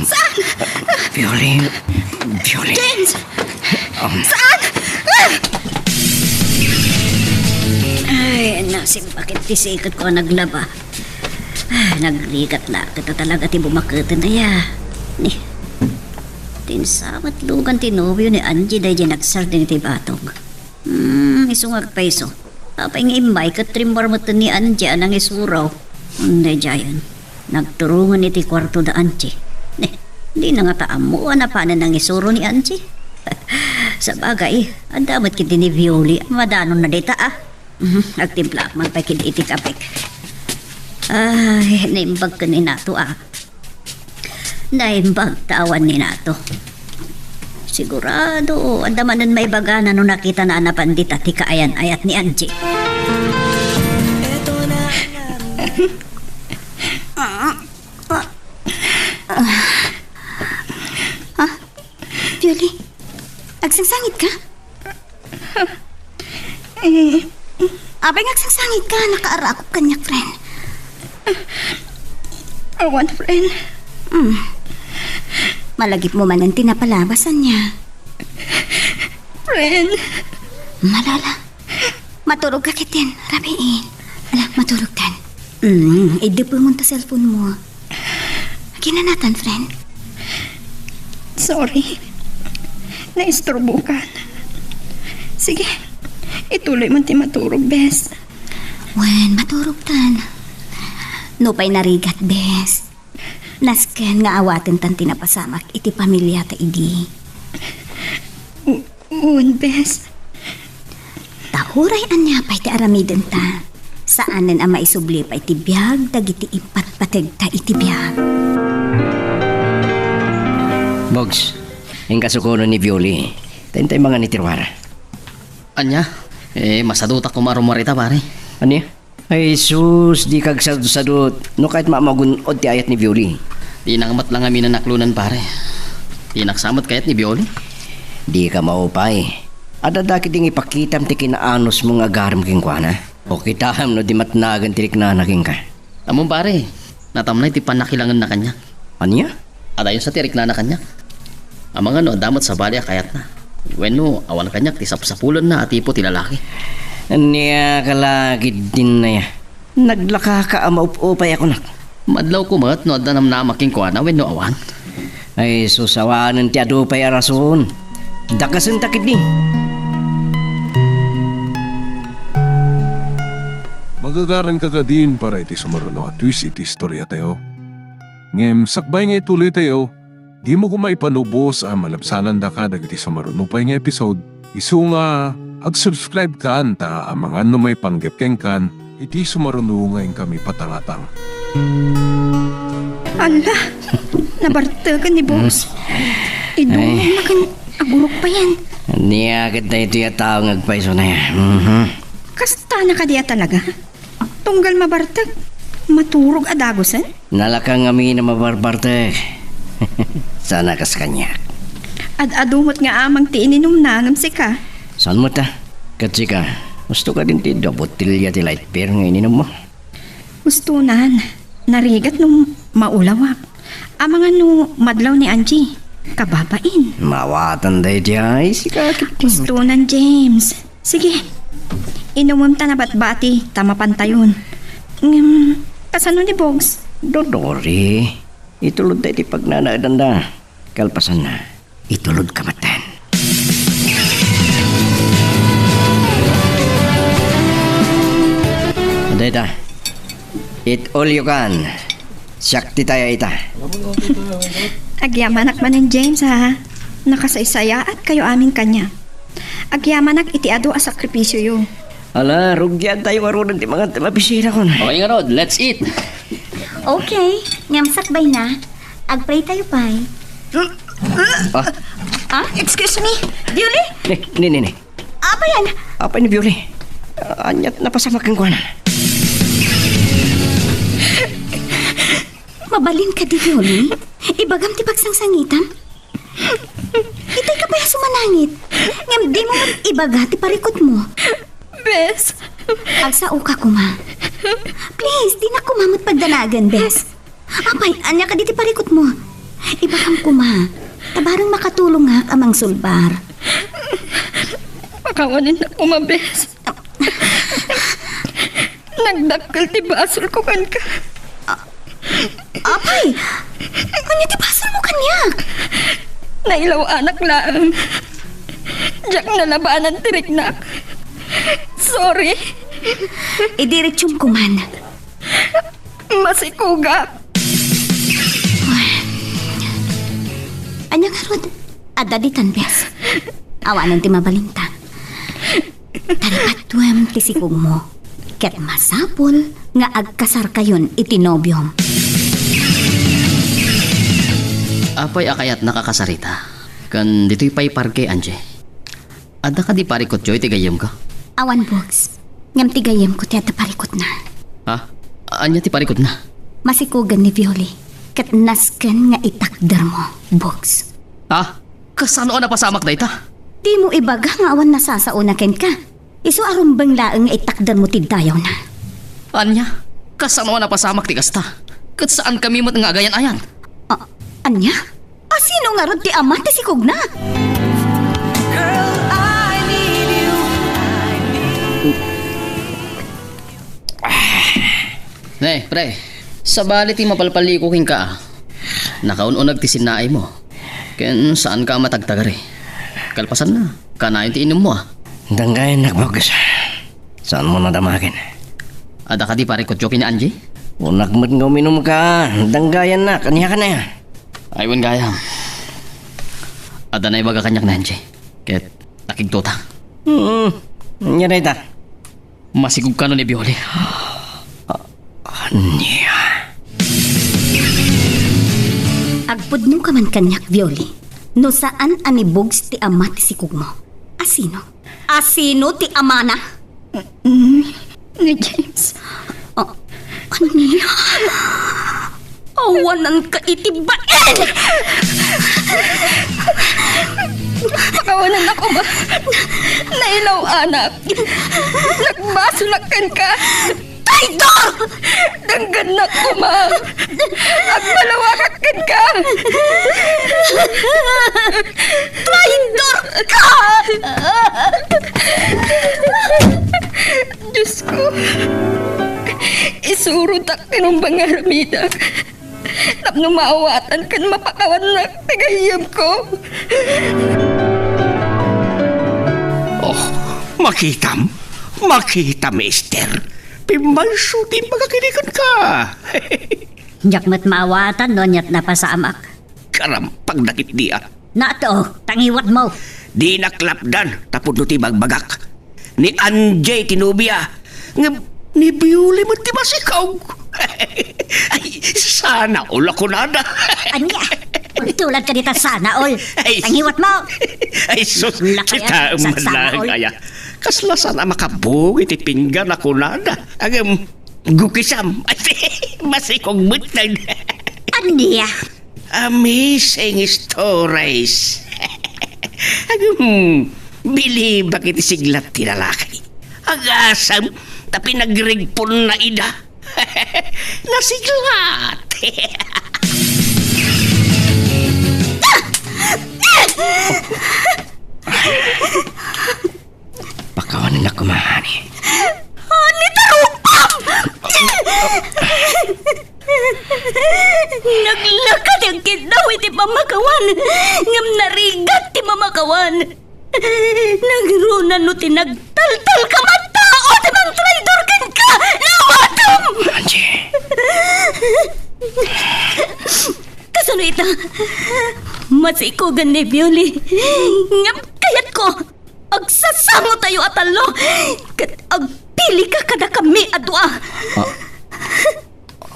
Saan? Violin. James, saan? Ay, nasib bakit tisikot ko naglaba. Nagrigat la kita talaga ti bumakatan na ya. Ni, tinsamat lugan ti nobyo ni Angie dahi dyan nagsardin ti batong. Isungag pa iso. Apay nga imbay ka trimbar mo ni Angie anang isuraw. Hindi dyan. Nagturungan iti kwarto da Angie. Ni, di na nga taamo na paano nang isuro ni Angie. Sa bagay, ang damat kiti ni Violi. Madanon na dita Agtimplak man pa kiti iti kapik. Ay, naimbag ka ni nato Naimbag tawan ni nato. Sigurado, andamanan may bagana no nakita na anapandita ti kaayan-ayat ni Angie. Violi, agsangsangit ka? Abay agsangsangit ka, nakaara ako kanya, friend. Awan, friend. Malagip mo man ang tinapalabasan niya. Friend. Malala. Maturog ka kitin, rabiin. Ala, maturog tan. Idipol mo ta cellphone mo. Kinanatan, friend. Sorry. Naisturbo ka. Sige, ituloy mo ti maturog, bes. Wen, maturog tan. No pa'y narigat, bes. Nasken nga awaten tan tinapasamak iti pamilya ta idi. Bes. Tahuray anya pa'y ti aramiden ta. Saanen ang maisubli pa'y ti biyag, dagiti ipatpateg ta iti biyag. Bogs, yung kasukuno ni Violi. Tayong mga nitirwara. Anya? Masaduta ko marumarita pare. Ano yan? Ay, sus, di kag sadot. No kahit mamagunod ti ayat ni Violi. Di nangamat lang kami na naklunan pare. Di naksamot kayat ni Violi. Di ka maupay. Adadakit ding ipakitam ti kinaanos mong agaram king kwa na. O kitaham no di matnagan tirik na naking ka. Among pare, natamnay ti panakilangan na kanya. Ano yan? Adayon sa tirik na kanya. Amang ano, damot sa balya kayat na. Bueno, awan kanyak ti sapsapulan na at ipo ti lalaki. Anya kalagid din na ya. Naglaka ka maup-upay ako nak. Madlaw ko mat no adanam na making kuana wenno awan. Ay susawanan ti adupay arason. Dakasen takid ni. Magagaran ka ka din para iti sumaruno at twist iti istorya tayo. Ngem sakbay nga ituloy tayo. Di mo kumaipanubos ang malabsanan da ka dagiti sumaruno pa nga episode. Isu nga ag-subscribe ka anta ang mga ano may panggepkeng kan iti sumaruno ngayon kami patangatang. Ala, nabartagan ni boss. Idong makan agurok pa yan. Niyagad na ito yung tao ngagpaiso na yan. Kasta na ka diya talaga. Tunggal mabartag. Maturog adagosan. Nalakang amin na mabarbartag. sana ka sa kanya. Ad-adumot nga amang ti ininom na ngam sika. Saan mo ta? Kasi ka, gusto ka din ti botilya ti light beer nga ininom mo. Gustunan, narigat nung maulawak. Amang ano madlaw ni Angie, kababain. Mawatan day di ay si kakit. Gustunan, James. Sige, inumom ta na batbati, tama pantayon. Kasano ni Bogs? Dodori, itulod tayo ti pagnanaadanda. Kalpasan na, itulod kamatan. Aday ta, it all you can. Syakti tayo ita. Agyamanak man ng James ha. Nakasaysayaat kayo aming kanya. Agyamanak iti ado a sakripisyo yo. Ala, rugyan tayo marunan ti mga mabisira ko na. Okay nga Rod, let's eat. Okay, ngamsakbay na. Agpray tayo pa'y. Excuse me, Violi? Ni. Apa yan? Apa ni Violi? Anyat napasamak ang kuhanan. Mabalin ka di, Violi? Ibagam ti pagsangsangitan? Itay ka pa yung sumanangit. Ngam di mo man ibaga ti parikot mo. Bes, Agsao ka kuma. Please, di na kumamot pagdanagan, Bes. Apay, anya ka di ti parikot mo. Ibagam kuma. Tabarang makatulong nga amang sulbar. pakawanin na kumabes. Nagdakkel ti basol ko kan ka. Apay, anya ti pasal mo kanya? Nailaw anak lang. Diyak nalabanan tiriknak. Sorry, Idiretsyon kuman. masikuga. Anya nga rod, adaditan, Bes. Awanan ti mabalinta. Taripatwem ti sikog mo. Ket masapol nga agkasar kayon iti nobyom. Apay akayat nakakasarita. Kan dito'y pay parke, Anje. Ada ka di parikot joy, tigayam ka? Awan, Bogs. Ngam tigayem ko tiyata parikot na. Ha? Anya ti parikot na? Masikugan ni Violi. Ket nasken nga itakder mo, Bogs. Ha? Kasano ka napasamak na ita? Di mo ibaga nga awan nasasauna ken ka. Isu arumbang laeng nga itakder mo tidayaw na. Anya? Kasano ka napasamak ti kasta? Kat saan kami mo't nga agayan ayan? Anya? Sino nga rod ti ama ti sikog na? Ne, pre. Sa bali ti mapalpalikukin ka. Nakaununag ti sinaay mo. Ken saan ka matagtagari? Kalpasan na. Kanayon ti inom mo. Danggayan nakbogas. Saan mo nadamakin? Ada ka di parikot joki ni Angie? Unak mo't nga uminom ka. Danggayan na, kaniya ka na yan. Aywan gaya. Ada na ibaga kanyak na Angie. Ket nakigtota. Nya na ita. Masigug ka no ni Bioli. Nya. Agpudno ka man kanyak, Violi. No saan ani Bogs ti ama ti sikog mo? Asino? Asino ti ama na? Ni James. Anya? Awanan ka itibain! Pakawanan ako ba? Nailaw anak. Nagbasulakan ka. Traidor! Danggan na ko, ma. Agmalawakan ka. Traidor ka! Diyos ko. Isurot ak tinumbang aramida. Tapno maawatan kan mapakawan na tagahiyam ko. Oh, makitam, mister. Pimalso di magkakinikan ka. Diyak mat maawatan no nyat napasamak. Karampag nakit diya. Nato, tangiwat mo. Di naklapdan, tapod no ti bagbagak. Ni Anjay tinubia. Ni Biuli mo ti masikaw. Ay, sana ula ko nada. Anya, tulad ka dita sana all. Ay, Tangiwat mo. Ay, sus, Lakayan, kita sa malang sanol. kaya. Kasla sana makabog iti pinggan ako nada. Agam, gukisam. Masikong mutag. Anya, Amazing stories. Bili bakit isiglat ti lalaki. Agasam, tapi nagrigpon na ida. Nasiglat. Pakawanan na kumahani. Ani tarupang! Naglakad ang kidaw iti pamakawan. Ngam narigat ti mamakawan. Nagrunan no tinagtaltal ka matao ti mang traidor ken ka! Nawatom! Angie. Kasano ita? Masikugan ni Bioli. Ngam kayat ko. Agsasamo tayo atalo. Kat agpili ka kada kami adwa.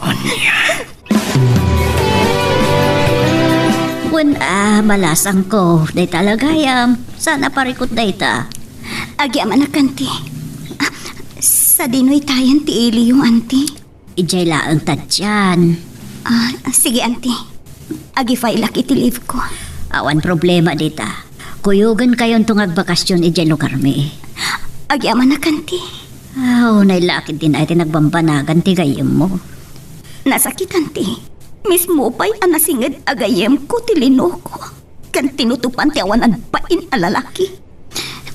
Anya. Malasang ko. Day talagayam. Sana parikot day ta. Agi amanak anti. Sa dinoy tayan ti ili yung anti. Ijay laang tadyan. Sige anti. Agi failak iti leave ko. Awan problema dita. Kuyugan kayon tungag bakasyon ijay lugar mi. Agi amanak anti. Nailakid din ay tinagbambanagan ti gayem mo. Nasakit anti. Mismo pa'y anasingad agayem ko tilino ko. Kan tinutupan ti awan pain alalaki.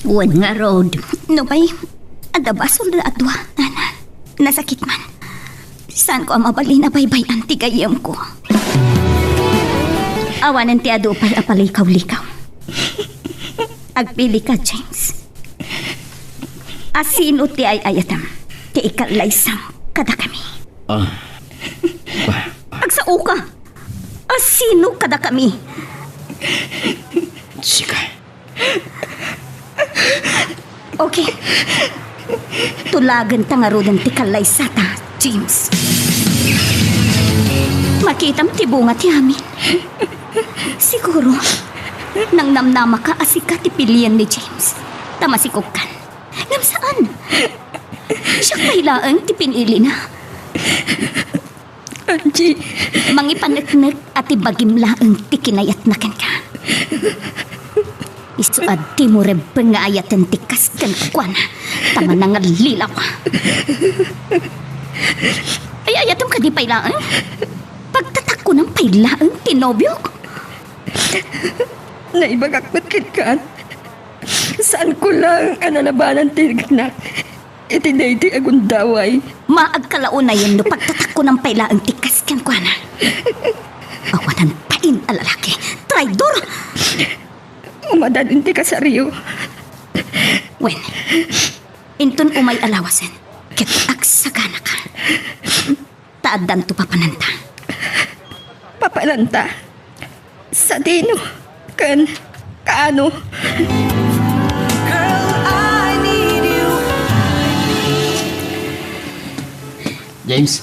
Wan nga road. No ba'y adabasol na atwa, nanan. Nasakit man. Saan ko ang mabali na baybay anti gayem ko? Awanan ti ado pa'y apalikaw-likaw. Agpili ka, James. Asino ti ay ayatam. Ti ikalaysam kada kami. Agsao ka. Asino kada kami. Sika. Okay. Tulagan tangarudan ti kalaysata, James. Makitam ti bunga ti amin. Siguro, nang namnama ka asika ti pilihan ni James. Tamasikog kan. Ngam saan? Siya kailangan ti pinili na. Angie. Mangipaneknek at ibagim laang ti kinayat na kan ka. Isuad ti mo rebeng nga ayatan ti kaskan kwana. Tama na nga lilaw. Ay ayatam ka di pailaan? Pagtatak ko ng pailaan ti nobyo ko. Naibagak ba't kan? Saan ko lang ananabanan tinignak? Iti na iti agundaway. Maagkalaon na yun no pagtatak ko ng pailaan ti kaskan kwana. Awanan pain alalaki. Traidor! Umadalin ti kasaryo. Wen, inton umay alawasan. Ket agsagana ka. Taadan to papananta. Papalanta. Sa dino. Kaano. James,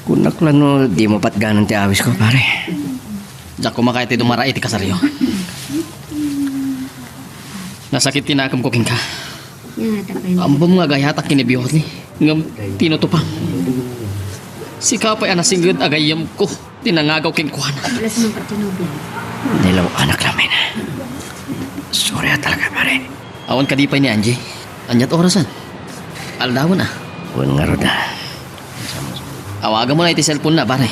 Kunak lang no, di mo pat ganan ti awis ko, pare. jak kumakay ti dumara iti kasaryo. Nasakit tinakam ko king ka. Ambom nga gayatak kinibiyot ni. Ngam tinutupang. Si kapay anasinggad agayam ko. Tinangagaw king kuhan. Nilaw anak namin. Sorry talaga, pare. Awan kadipay ni Angie. Anyat orasan. Aldawan ah. Huwag nga roda. Awagan mo na iti cellphone na, pare.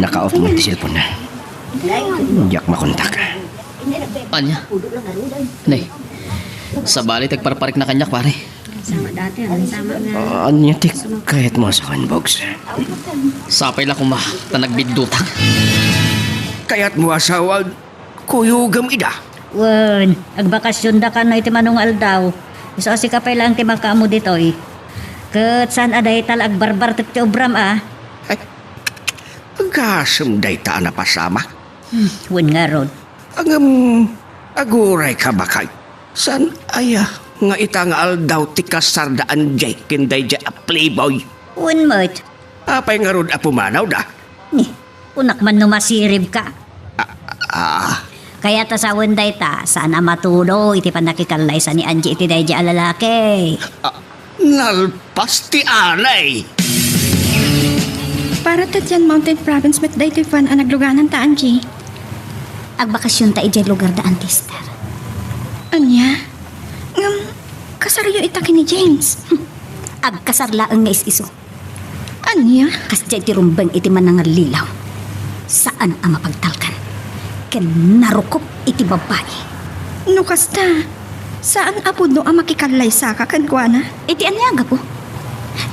Naka-off mo ti cellphone na. Diyak makontak. Anya? Nay, sa bali tagparparik na kanyak, pare. Anya ti kahit mo sa box. Sapay lang kuma, tanagbidutak. Kaya't mo asawag, kuyugam ida. Wan, agbakasyon da ka na iti manong aldaw. Iso si kapay lang ti makamu ditoy. Ket saan aday tal agbarbar ti obram ah. Ay, agasam day ta na pasama. Wan nga rod. Aguray ka bakay. San aya nga itang aldaw ti kasardaan jay kinday jay a playboy. Wan mo't. Apay nga rod apumanaw da. Ni, unak man numasirib ka. Kaya ta sa wenday ta, sana matulo iti panakikalay sa ni Angie iti daydi alalaki. Nalpas ti alay. Para Tatyan Mountain Province met daytoy fan ang nagluganan ta, Angie. Agbakasyon ta ijay lugar daan, Tister. Anya? Kasaryo itaki ni James. Agkasarlaan nga is-iso. Anya? Kas jay ti rumbeng iti manangal lilaw. Saan ang mapagtalkan? Ken narukop iti babae. No kasta, saan apod no ang makikalay sa kakadwana? Iti anyaga po.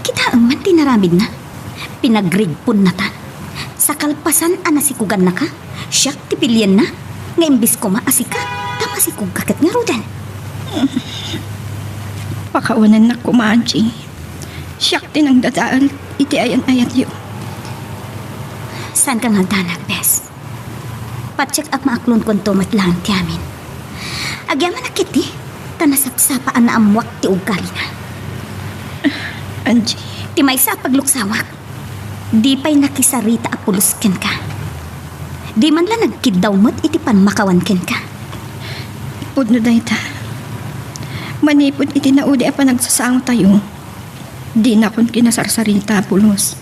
Kita ang man tinaramid na. Pinagridpon na ta. Sa kalpasan anasikugan na ka. Siyak tipilyan na. Nga imbis ko maasika. Tamasikug kakat nga rudan. Pakaunan na kumanchi. Siyak din ang dadaal. Iti ayan-ayat yun. Saan kang hagdanag, Bes? Pa-check up maaklon konto matlang ti amin. Agyaman na kiti. Tanasapsapaan na amwak ti ugali na. Angie, Ti may sa pagluksawak. Di pa'y nakisarita apulos ken ka. Di man lang nagkidaw mo't iti pan makawan ken ka. pudno day ta. Manipod iti naudi pa nagsasaang tayo. Di na kun kinasarsarita pulos.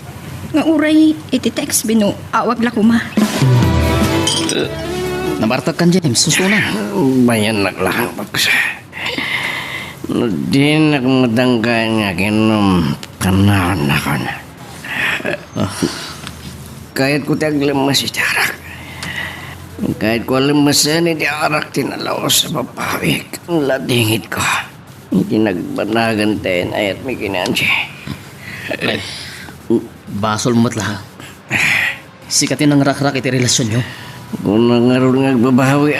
Nga uray iti text binu awag la kuma. Nabartag kan James, susunan. Bayan naglakang pagkasa. Di nagmadangga nga kinom panahon na ko na. Kahit ko tiyag lemas iti arak. Kahit ko lemasan iti arak tinalaw sa papawik. Ang ladingit ko. Hindi nagbanagan tayo na ayat may kinansi. Basol mo't lang. Sikatin ang rak-rak iti relasyon nyo. Kung nangaroon nagbabawi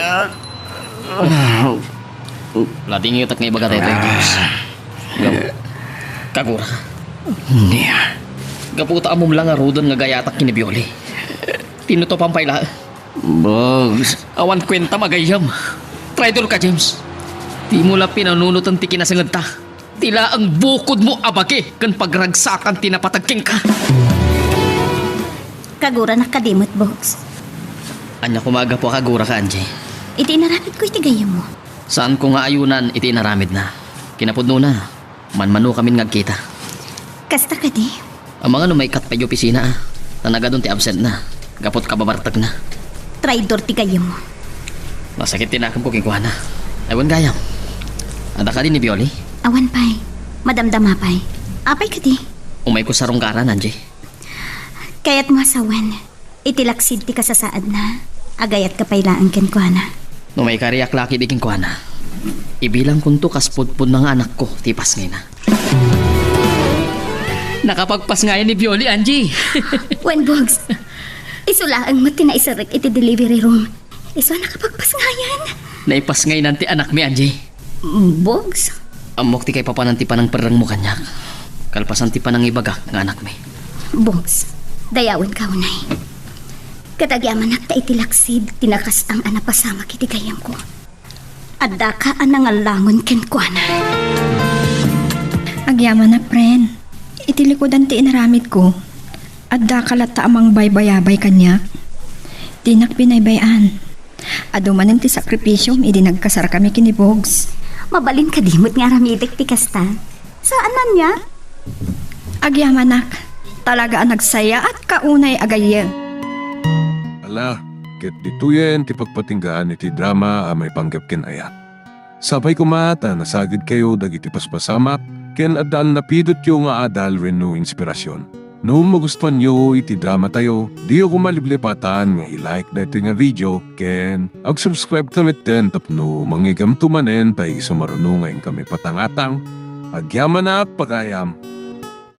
Lating yutak nga ibaga tayo James. Kagura ka. Hindi Gaputa amom lang nga rodon nga gayatak kinibioli. Tinuto pampayla. Bogs. Awan kwenta magayam. Traidor ka James. Di mo la pinanunot ang tiki na sangad ta. Tila ang bukod mo abake kan pagragsakan tinapatagking ka. Kagura na kadimot, Bogs. Anya kumaga po kagura ka Angie. Iti inaramid ko iti gayam mo. Saan ko nga ayunan iti naramid na. Kinapudno na. Manmano kamin ngagkita. Kasta ka di. Ang mga numaikat pa yung opisina Tanaga doon ti absent na. Gapot kababartag na. Traidor ti gayam mo. Masakit tinakam ko kikuha na. Ewan gayam. Ada ka din ni Bioli? Awan pay. Madamdama pay. Apay ka di. Umay ko sa rongkaran, Angie. Kaya't masawan. Itilaksid ti kasasaad na. Agayat ka pailaan ken ko na. No may kariyak laki di kikuha na. Ibilang kunto kaspudpud ng anak ko. Tipas ngayon na. Nakapagpas nga yan ni Bioli, Angie. Wen, Bogs. Isulaang mo tinaisarik iti delivery room. Iso nakapagpas nga yan. Naipas ngayon nanti anak mi, Angie. Bogs? Amok ti kay papananti pa ng perang mo kanyak. Kalpasan ti pa ng ibagak ng anak mi. Bogs, dayawin ka unay. Katagyaman nakta itilaksid, tinakas ang anapasama kiti gayam ko. Adda ka anangalangon ken kuana. Agyaman na, friend. Itilikodan ti inaramid ko. Adda kalata amang baybayabay kanya. Dinak binaybayan. Adumanan ti sakripisyom, idi nagkasar kami kini Bogs. Mabalin ka dimot nga ramidik ti kasta. Saan man niya? Agyamanak, talaga ang nagsaya at kaunay agayem. Ala, ket dituyen ti pagpatinggaan iti drama a may panggap ken ayat. Sabay kumata nasagid kayo dagiti paspasamak ken adal napidot yo nga adal renno inspirasyon. No magustuhan nyo iti drama tayo, di ako maliblipatan nga i-like na iti nga video ken ag-subscribe tamit den tapno mangigam tumanen tay sumarunungan kami patangatang agyaman na pagayam.